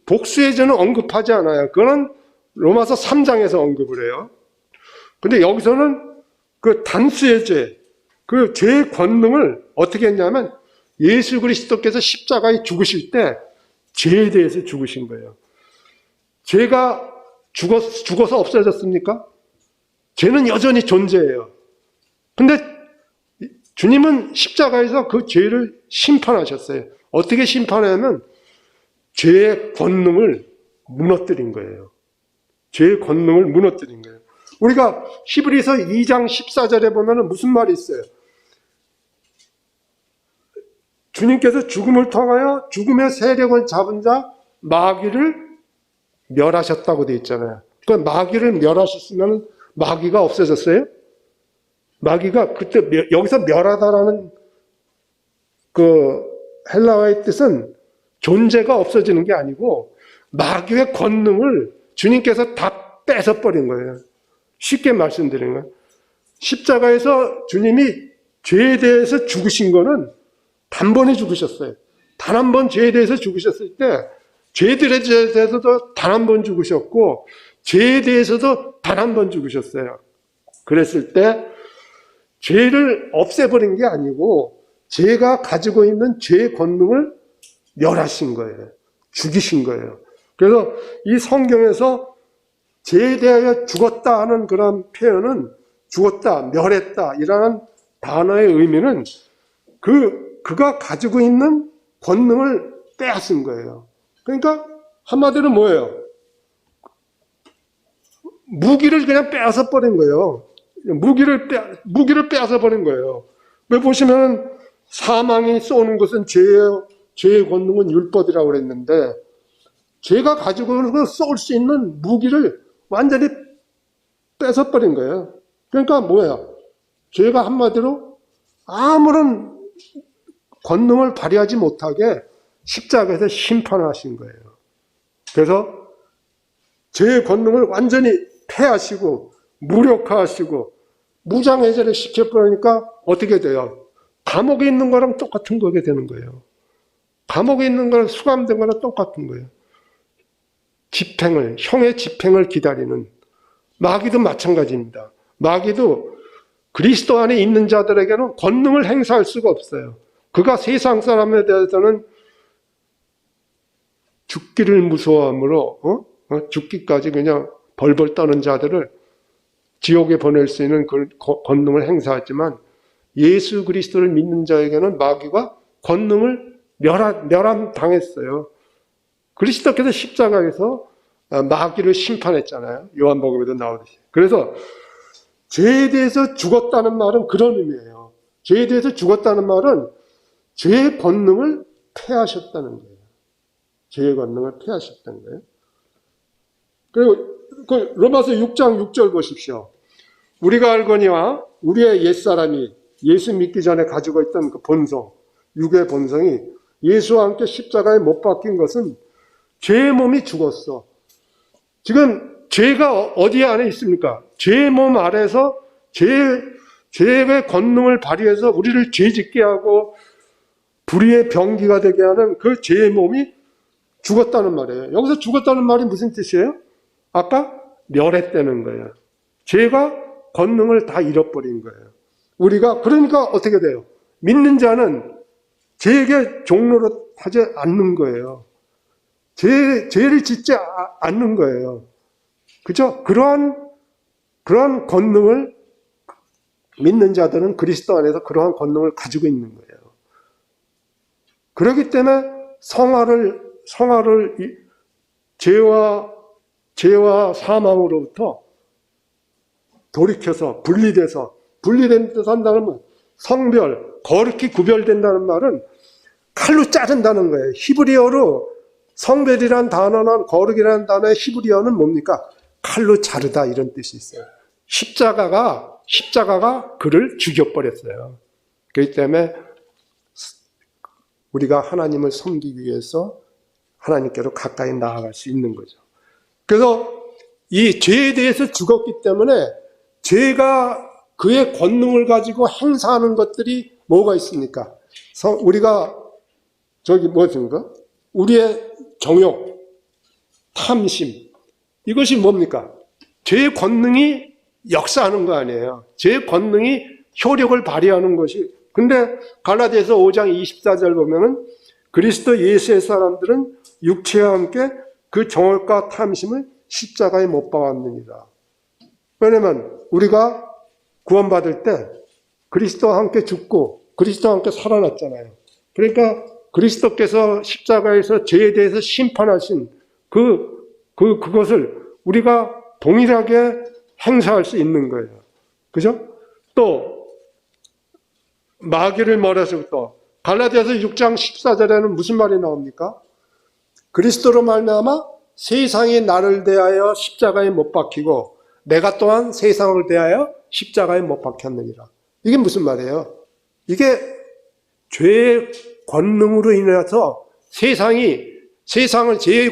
복수의 죄는 언급하지 않아요. 그거는 로마서 3장에서 언급을 해요. 근데 여기서는 그 단수의 죄, 그 죄의 권능을 어떻게 했냐면 예수 그리스도께서 십자가에 죽으실 때 죄에 대해서 죽으신 거예요. 죄가 죽어서 없어졌습니까? 죄는 여전히 존재해요. 근데 주님은 십자가에서 그 죄를 심판하셨어요. 어떻게 심판하냐면 죄의 권능을 무너뜨린 거예요. 죄의 권능을 무너뜨린 거예요. 우리가 히브리서 2장 14절에 보면 무슨 말이 있어요? 주님께서 죽음을 통하여 죽음의 세력을 잡은 자 마귀를 멸하셨다고 되어 있잖아요. 그 마귀를 멸하셨으면 마귀가 없어졌어요? 마귀가 그때 여기서 멸하다라는 그 헬라어의 뜻은 존재가 없어지는 게 아니고 마귀의 권능을 주님께서 다 뺏어버린 거예요. 쉽게 말씀드리는 거예요. 십자가에서 주님이 죄에 대해서 죽으신 거는 단번에 죽으셨어요. 단 한 번 죄에 대해서 죽으셨을 때 죄들에 대해서도 단 한 번 죽으셨고 죄에 대해서도 단 한 번 죽으셨어요. 그랬을 때 죄를 없애버린 게 아니고 죄가 가지고 있는 죄의 권능을 멸하신 거예요. 죽이신 거예요. 그래서 이 성경에서 죄에 대하여 죽었다 하는 그런 표현은 죽었다, 멸했다 이라는 단어의 의미는 그가 가지고 있는 권능을 빼앗은 거예요. 그러니까 한마디로 뭐예요? 무기를 그냥 빼앗아 버린 거예요. 무기를 빼앗아 버린 거예요. 왜 보시면 사망이 쏘는 것은 죄의 권능은 율법이라고 그랬는데 죄가 가지고 쏠 수 있는 무기를 완전히 뺏어 버린 거예요. 그러니까 뭐야? 죄가 한마디로 아무런 권능을 발휘하지 못하게 십자가에서 심판하신 거예요. 그래서 죄의 권능을 완전히 폐하시고 무력화하시고 무장해제를 시켜버리니까 어떻게 돼요? 감옥에 있는 거랑 똑같은 거게 되는 거예요. 감옥에 있는 거랑 수감된 거랑 똑같은 거예요. 형의 집행을 기다리는 마귀도 마찬가지입니다. 마귀도 그리스도 안에 있는 자들에게는 권능을 행사할 수가 없어요. 그가 세상 사람에 대해서는 죽기를 무서워함으로 죽기까지 그냥 벌벌 떠는 자들을 지옥에 보낼 수 있는 그 권능을 행사하지만 예수 그리스도를 믿는 자에게는 마귀가 권능을 멸함당했어요. 그리스도께서 십자가에서 마귀를 심판했잖아요. 요한복음에도 나오듯이. 그래서 죄에 대해서 죽었다는 말은 그런 의미예요. 죄에 대해서 죽었다는 말은 죄의 권능을 폐하셨다는 거예요. 죄의 권능을 폐하셨다는 거예요. 그리고 그 로마서 6장 6절 보십시오. 우리가 알거니와 우리의 옛사람이 예수 믿기 전에 가지고 있던 그 본성, 육의 본성이 예수와 함께 십자가에 못 박힌 것은 죄의 몸이 죽었어. 지금 죄가 어디 안에 있습니까? 죄의 몸 아래서 죄의 권능을 발휘해서 우리를 죄짓게 하고 불의의 병기가 되게 하는 그 죄의 몸이 죽었다는 말이에요. 여기서 죽었다는 말이 무슨 뜻이에요? 아까 멸했다는 거예요. 죄가 권능을 다 잃어버린 거예요. 우리가 그러니까 어떻게 돼요? 믿는 자는 죄에게 종로로 하지 않는 거예요. 죄를 짓지 않는 거예요. 그죠? 그러한 권능을 믿는 자들은 그리스도 안에서 그러한 권능을 가지고 있는 거예요. 그렇기 때문에 성화를 죄와 사망으로부터 돌이켜서 분리된다는 말, 성별, 거룩히 구별된다는 말은 칼로 자른다는 거예요. 히브리어로 성별이란 단어나 거룩이라는 단어의 히브리어는 뭡니까? 칼로 자르다 이런 뜻이 있어요. 십자가가 그를 죽여버렸어요. 그렇기 때문에 우리가 하나님을 섬기기 위해서 하나님께로 가까이 나아갈 수 있는 거죠. 그래서 이 죄에 대해서 죽었기 때문에 죄가 그의 권능을 가지고 행사하는 것들이 뭐가 있습니까? 우리가 무엇인가? 우리의 정욕, 탐심, 이것이 뭡니까? 죄의 권능이 역사하는 거 아니에요. 죄의 권능이 효력을 발휘하는 것이. 근데 갈라디아서 5장 24절 보면은 그리스도 예수의 사람들은 육체와 함께 그 정욕과 탐심을 십자가에 못 박았느니라. 왜냐면 우리가 구원받을 때 그리스도와 함께 죽고 그리스도와 함께 살아났잖아요. 그러니까 그리스도께서 십자가에서 죄에 대해서 심판하신 그것을 우리가 동일하게 행사할 수 있는 거예요. 그죠? 또 마귀를 멀어서부터 갈라디아서 6장 14절에는 무슨 말이 나옵니까? 그리스도로 말미암아 세상이 나를 대하여 십자가에 못 박히고 내가 또한 세상을 대하여 십자가에 못 박혔느니라. 이게 무슨 말이에요? 이게 죄의 권능으로 인해서 죄의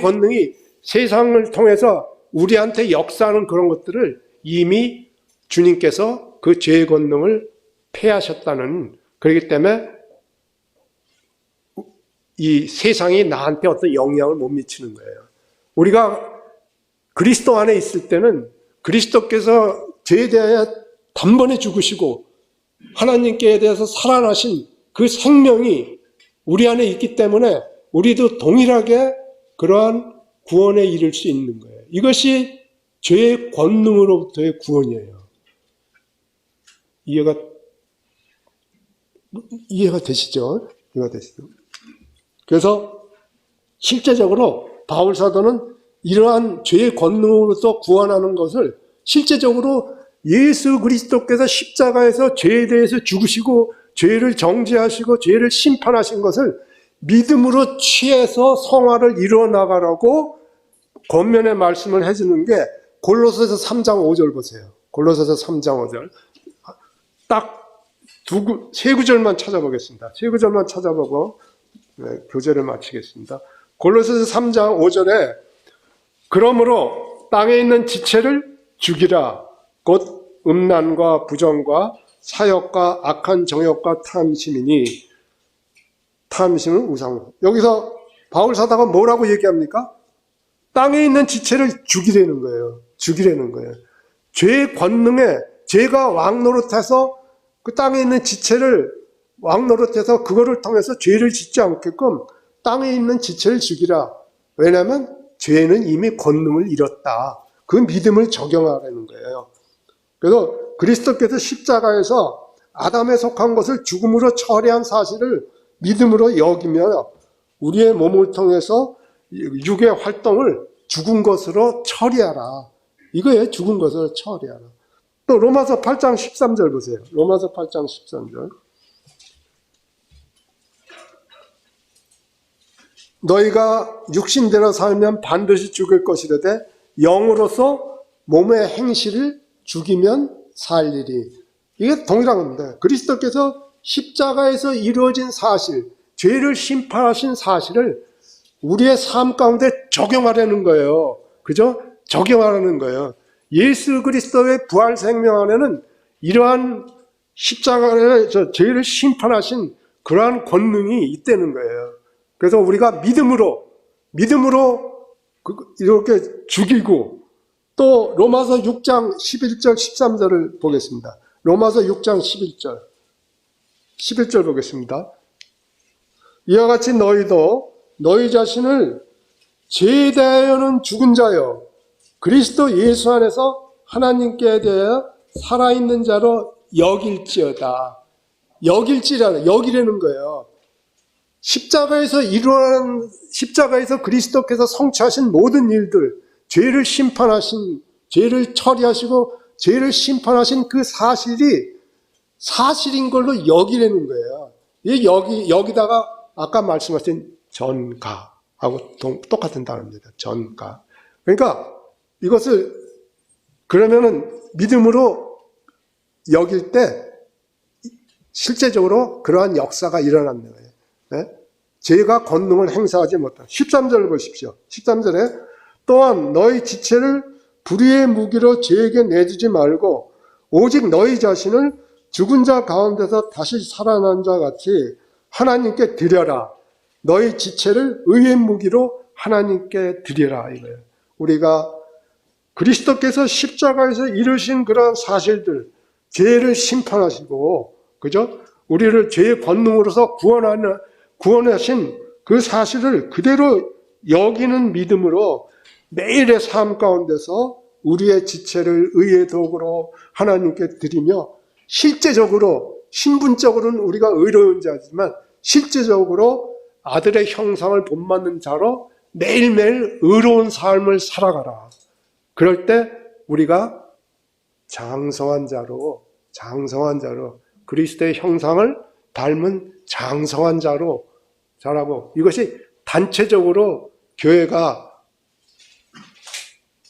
권능이 세상을 통해서 우리한테 역사하는 그런 것들을 이미 주님께서 그 죄의 권능을 패하셨다는, 그렇기 때문에 이 세상이 나한테 어떤 영향을 못 미치는 거예요. 우리가 그리스도 안에 있을 때는 그리스도께서 죄에 대하여 단번에 죽으시고 하나님께 대해서 살아나신 그 생명이 우리 안에 있기 때문에 우리도 동일하게 그러한 구원에 이를 수 있는 거예요. 이것이 죄의 권능으로부터의 구원이에요. 이해가 되시죠? 이해가 되시죠? 그래서 실제적으로 바울 사도는 이러한 죄의 권능으로서 구원하는 것을 실제적으로 예수 그리스도께서 십자가에서 죄에 대해서 죽으시고 죄를 정죄하시고 죄를 심판하신 것을 믿음으로 취해서 성화를 이루어 나가라고 권면의 말씀을 해주는 게 골로새서 3장 5절 보세요. 골로새서 3장 5절. 딱 세 구절만 찾아보겠습니다. 세 구절만 찾아보고 교제를 마치겠습니다. 골로새서 3장 5절에 그러므로 땅에 있는 지체를 죽이라. 곧 음란과 부정과 사욕과 악한 정욕과 탐심이니 탐심은 우상. 여기서 바울 사도가 뭐라고 얘기합니까? 땅에 있는 지체를 죽이려는 거예요. 죽이려는 거예요. 죄의 권능에 죄가 왕노릇해서 그 땅에 있는 지체를 왕노릇해서 그거를 통해서 죄를 짓지 않게끔 땅에 있는 지체를 죽이라. 왜냐하면 죄는 이미 권능을 잃었다. 그 믿음을 적용하라는 거예요. 그래서 그리스도께서 십자가에서 아담에 속한 것을 죽음으로 처리한 사실을 믿음으로 여기며 우리의 몸을 통해서 육의 활동을 죽은 것으로 처리하라. 이거예요. 죽은 것으로 처리하라. 또 로마서 8장 13절 보세요. 로마서 8장 13절. 너희가 육신대로 살면 반드시 죽을 것이라되 영으로서 몸의 행실을 죽이면 살 일이. 이게 동일한 겁니다. 그리스도께서 십자가에서 이루어진 사실, 죄를 심판하신 사실을 우리의 삶 가운데 적용하려는 거예요. 그죠? 적용하라는 거예요. 예수 그리스도의 부활 생명 안에는 이러한 십자가에서 죄를 심판하신 그러한 권능이 있다는 거예요. 그래서 우리가 믿음으로 이렇게 죽이고, 또 로마서 6장 11절 13절을 보겠습니다. 로마서 6장 11절 보겠습니다. 이와 같이 너희도 너희 자신을 죄에 대하여는 죽은 자요 그리스도 예수 안에서 하나님께 대하여 살아있는 자로 여길지어다. 여기라는 거예요. 십자가에서 그리스도께서 성취하신 모든 일들, 죄를 심판하신, 죄를 처리하시고 죄를 심판하신 그 사실인 걸로 여기라는 거예요. 여기다가 아까 말씀하신 전가하고 똑같은 단어입니다. 전가. 그러니까 이것을 그러면은 믿음으로 여길 때 실제적으로 그러한 역사가 일어나는 거예요. 네? 죄가 권능을 행사하지 못한. 13절을 보십시오. 13절에 또한 너희 지체를 불의의 무기로 죄에게 내주지 말고 오직 너희 자신을 죽은 자 가운데서 다시 살아난 자 같이 하나님께 드려라. 너희 지체를 의의 무기로 하나님께 드려라 이거예요. 우리가 그리스도께서 십자가에서 이루신 그런 사실들, 죄를 심판하시고, 그죠? 우리를 죄의 권능으로서 구원하신 그 사실을 그대로 여기는 믿음으로 매일의 삶 가운데서 우리의 지체를 의의 도구로 하나님께 드리며, 실제적으로, 신분적으로는 우리가 의로운 자지만, 실제적으로 아들의 형상을 본받는 자로 매일매일 의로운 삶을 살아가라. 그럴 때 우리가 장성한 자로 그리스도의 형상을 닮은 장성한 자라고 이것이 단체적으로 교회가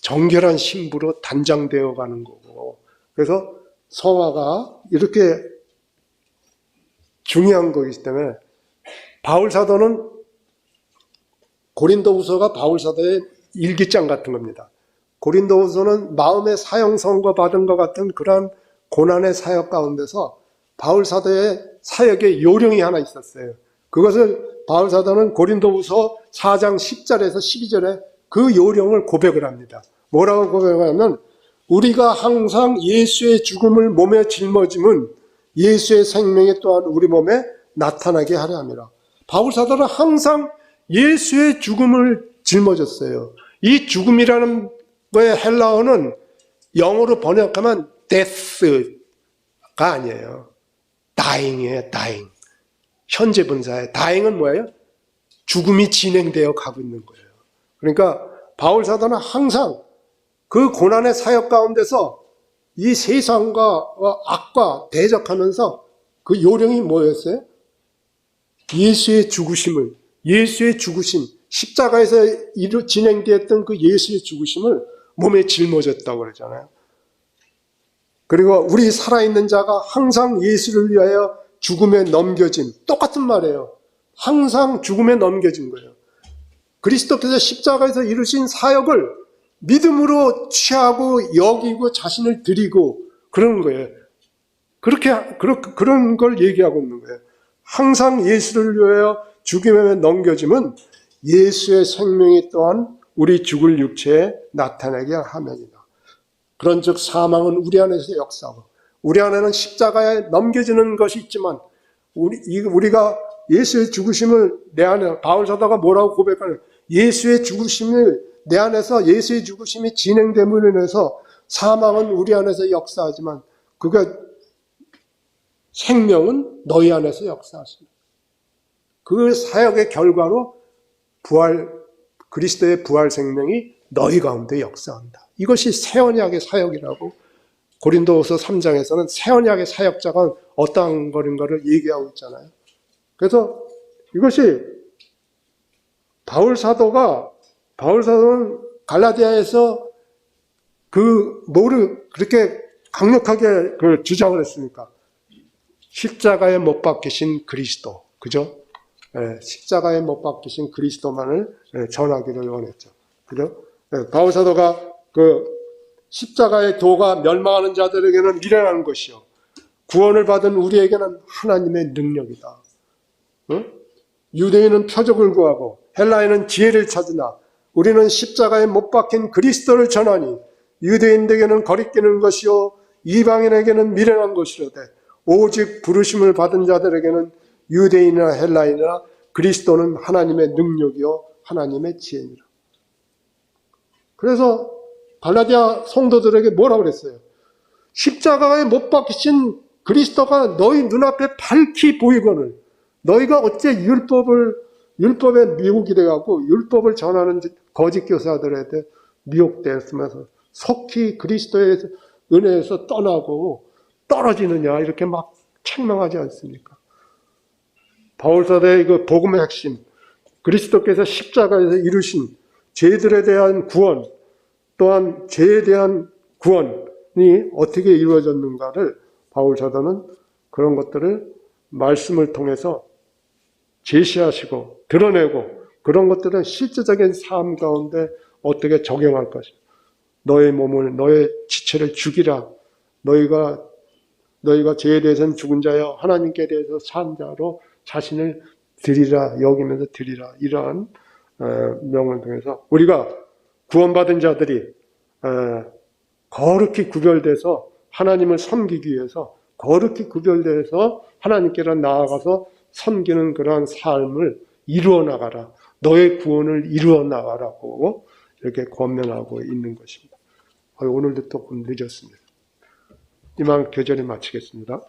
정결한 신부로 단장되어 가는 거고, 그래서 성화가 이렇게 중요한 거기 때문에 바울 사도는 고린도후서가 바울 사도의 일기장 같은 겁니다. 고린도후서는 마음의 사형 선고 받은 것 같은 그러한 고난의 사역 가운데서 바울 사도의 사역의 요령이 하나 있었어요. 그것을 바울 사도는 고린도후서 4장 10절에서 12절에 그 요령을 고백을 합니다. 뭐라고 고백하냐면, 우리가 항상 예수의 죽음을 몸에 짊어짐은 예수의 생명이 또한 우리 몸에 나타나게 하려 함이라. 바울 사도는 항상 예수의 죽음을 짊어졌어요. 이 죽음이라는 거의 헬라어는 영어로 번역하면 death가 아니에요. dying이에요. dying. 현재 분사예요. dying은 뭐예요? 죽음이 진행되어 가고 있는 거예요. 그러니까 바울 사도는 항상 그 고난의 사역 가운데서 이 세상과 악과 대적하면서 그 요령이 뭐였어요? 예수의 죽으심, 십자가에서 진행되었던 그 예수의 죽으심을 몸에 짊어졌다고 그러잖아요. 그리고 우리 살아있는 자가 항상 예수를 위하여 죽음에 넘겨짐. 똑같은 말이에요. 항상 죽음에 넘겨진 거예요. 그리스도께서 십자가에서 이루신 사역을 믿음으로 취하고 여기고 자신을 드리고 그러는 거예요. 그런 걸 얘기하고 있는 거예요. 항상 예수를 위하여 죽음에 넘겨짐은 예수의 생명이 또한 우리 죽을 육체에 나타나게 함이니라. 그런즉 사망은 우리 안에서 역사하고, 우리 안에는 십자가에 넘겨지는 것이 있지만 우리가 예수의 죽으심을 내 안에, 바울 사도가 뭐라고 고백하는, 예수의 죽으심을 내 안에서, 예수의 죽으심이 진행됨으로 인해서 사망은 우리 안에서 역사하지만 생명은 너희 안에서 역사하십니다. 그 사역의 결과로 그리스도의 부활 생명이 너희 가운데 역사한다. 이것이 새 언약의 사역이라고 고린도후서 3장에서는 새 언약의 사역자가 어떠한 것인가를 얘기하고 있잖아요. 그래서 이것이 바울 사도는 갈라디아에서 뭐를 그렇게 강력하게 주장을 했습니까? 십자가에 못 박히신 그리스도, 그죠? 십자가에 못 박히신 그리스도만을 전하기를 원했죠. 그죠? 바울 사도가 십자가의 도가 멸망하는 자들에게는 미련한 것이요, 구원을 받은 우리에게는 하나님의 능력이다. 유대인은 표적을 구하고 헬라인은 지혜를 찾으나 우리는 십자가에 못 박힌 그리스도를 전하니 유대인에게는 거리끼는 것이요 이방인에게는 미련한 것이로되 오직 부르심을 받은 자들에게는 유대인이나 헬라인이나 그리스도는 하나님의 능력이요 하나님의 지혜니라. 그래서 갈라디아 성도들에게 뭐라고 그랬어요? 십자가에 못 박히신 그리스도가 너희 눈앞에 밝히 보이거늘 너희가 어째 율법에 미혹이 돼갖고 율법을 전하는 거짓 교사들에 미혹되었으면서 속히 그리스도의 은혜에서 떠나고 떨어지느냐 이렇게 막 책망하지 않습니까? 바울 사도의 그 복음의 핵심, 그리스도께서 십자가에서 이루신 죄들에 대한 구원, 또한 죄에 대한 구원이 어떻게 이루어졌는가를 바울 사도는 그런 것들을 말씀을 통해서 제시하시고 드러내고, 그런 것들은 실제적인 삶 가운데 어떻게 적용할 것인가. 너의 몸을, 너의 지체를 죽이라. 너희가 죄에 대해서는 죽은 자여 하나님께 대해서 산 자로 자신을 드리라 여기면서 드리라 이러한 명을 통해서 우리가 구원받은 자들이 거룩히 구별돼서 하나님을 섬기기 위해서 거룩히 구별돼서 하나님께로 나아가서 섬기는 그러한 삶을 이루어 나가라. 너의 구원을 이루어 나가라고 이렇게 권면하고 있는 것입니다. 오늘도 조금 늦었습니다. 이만 교절을 마치겠습니다.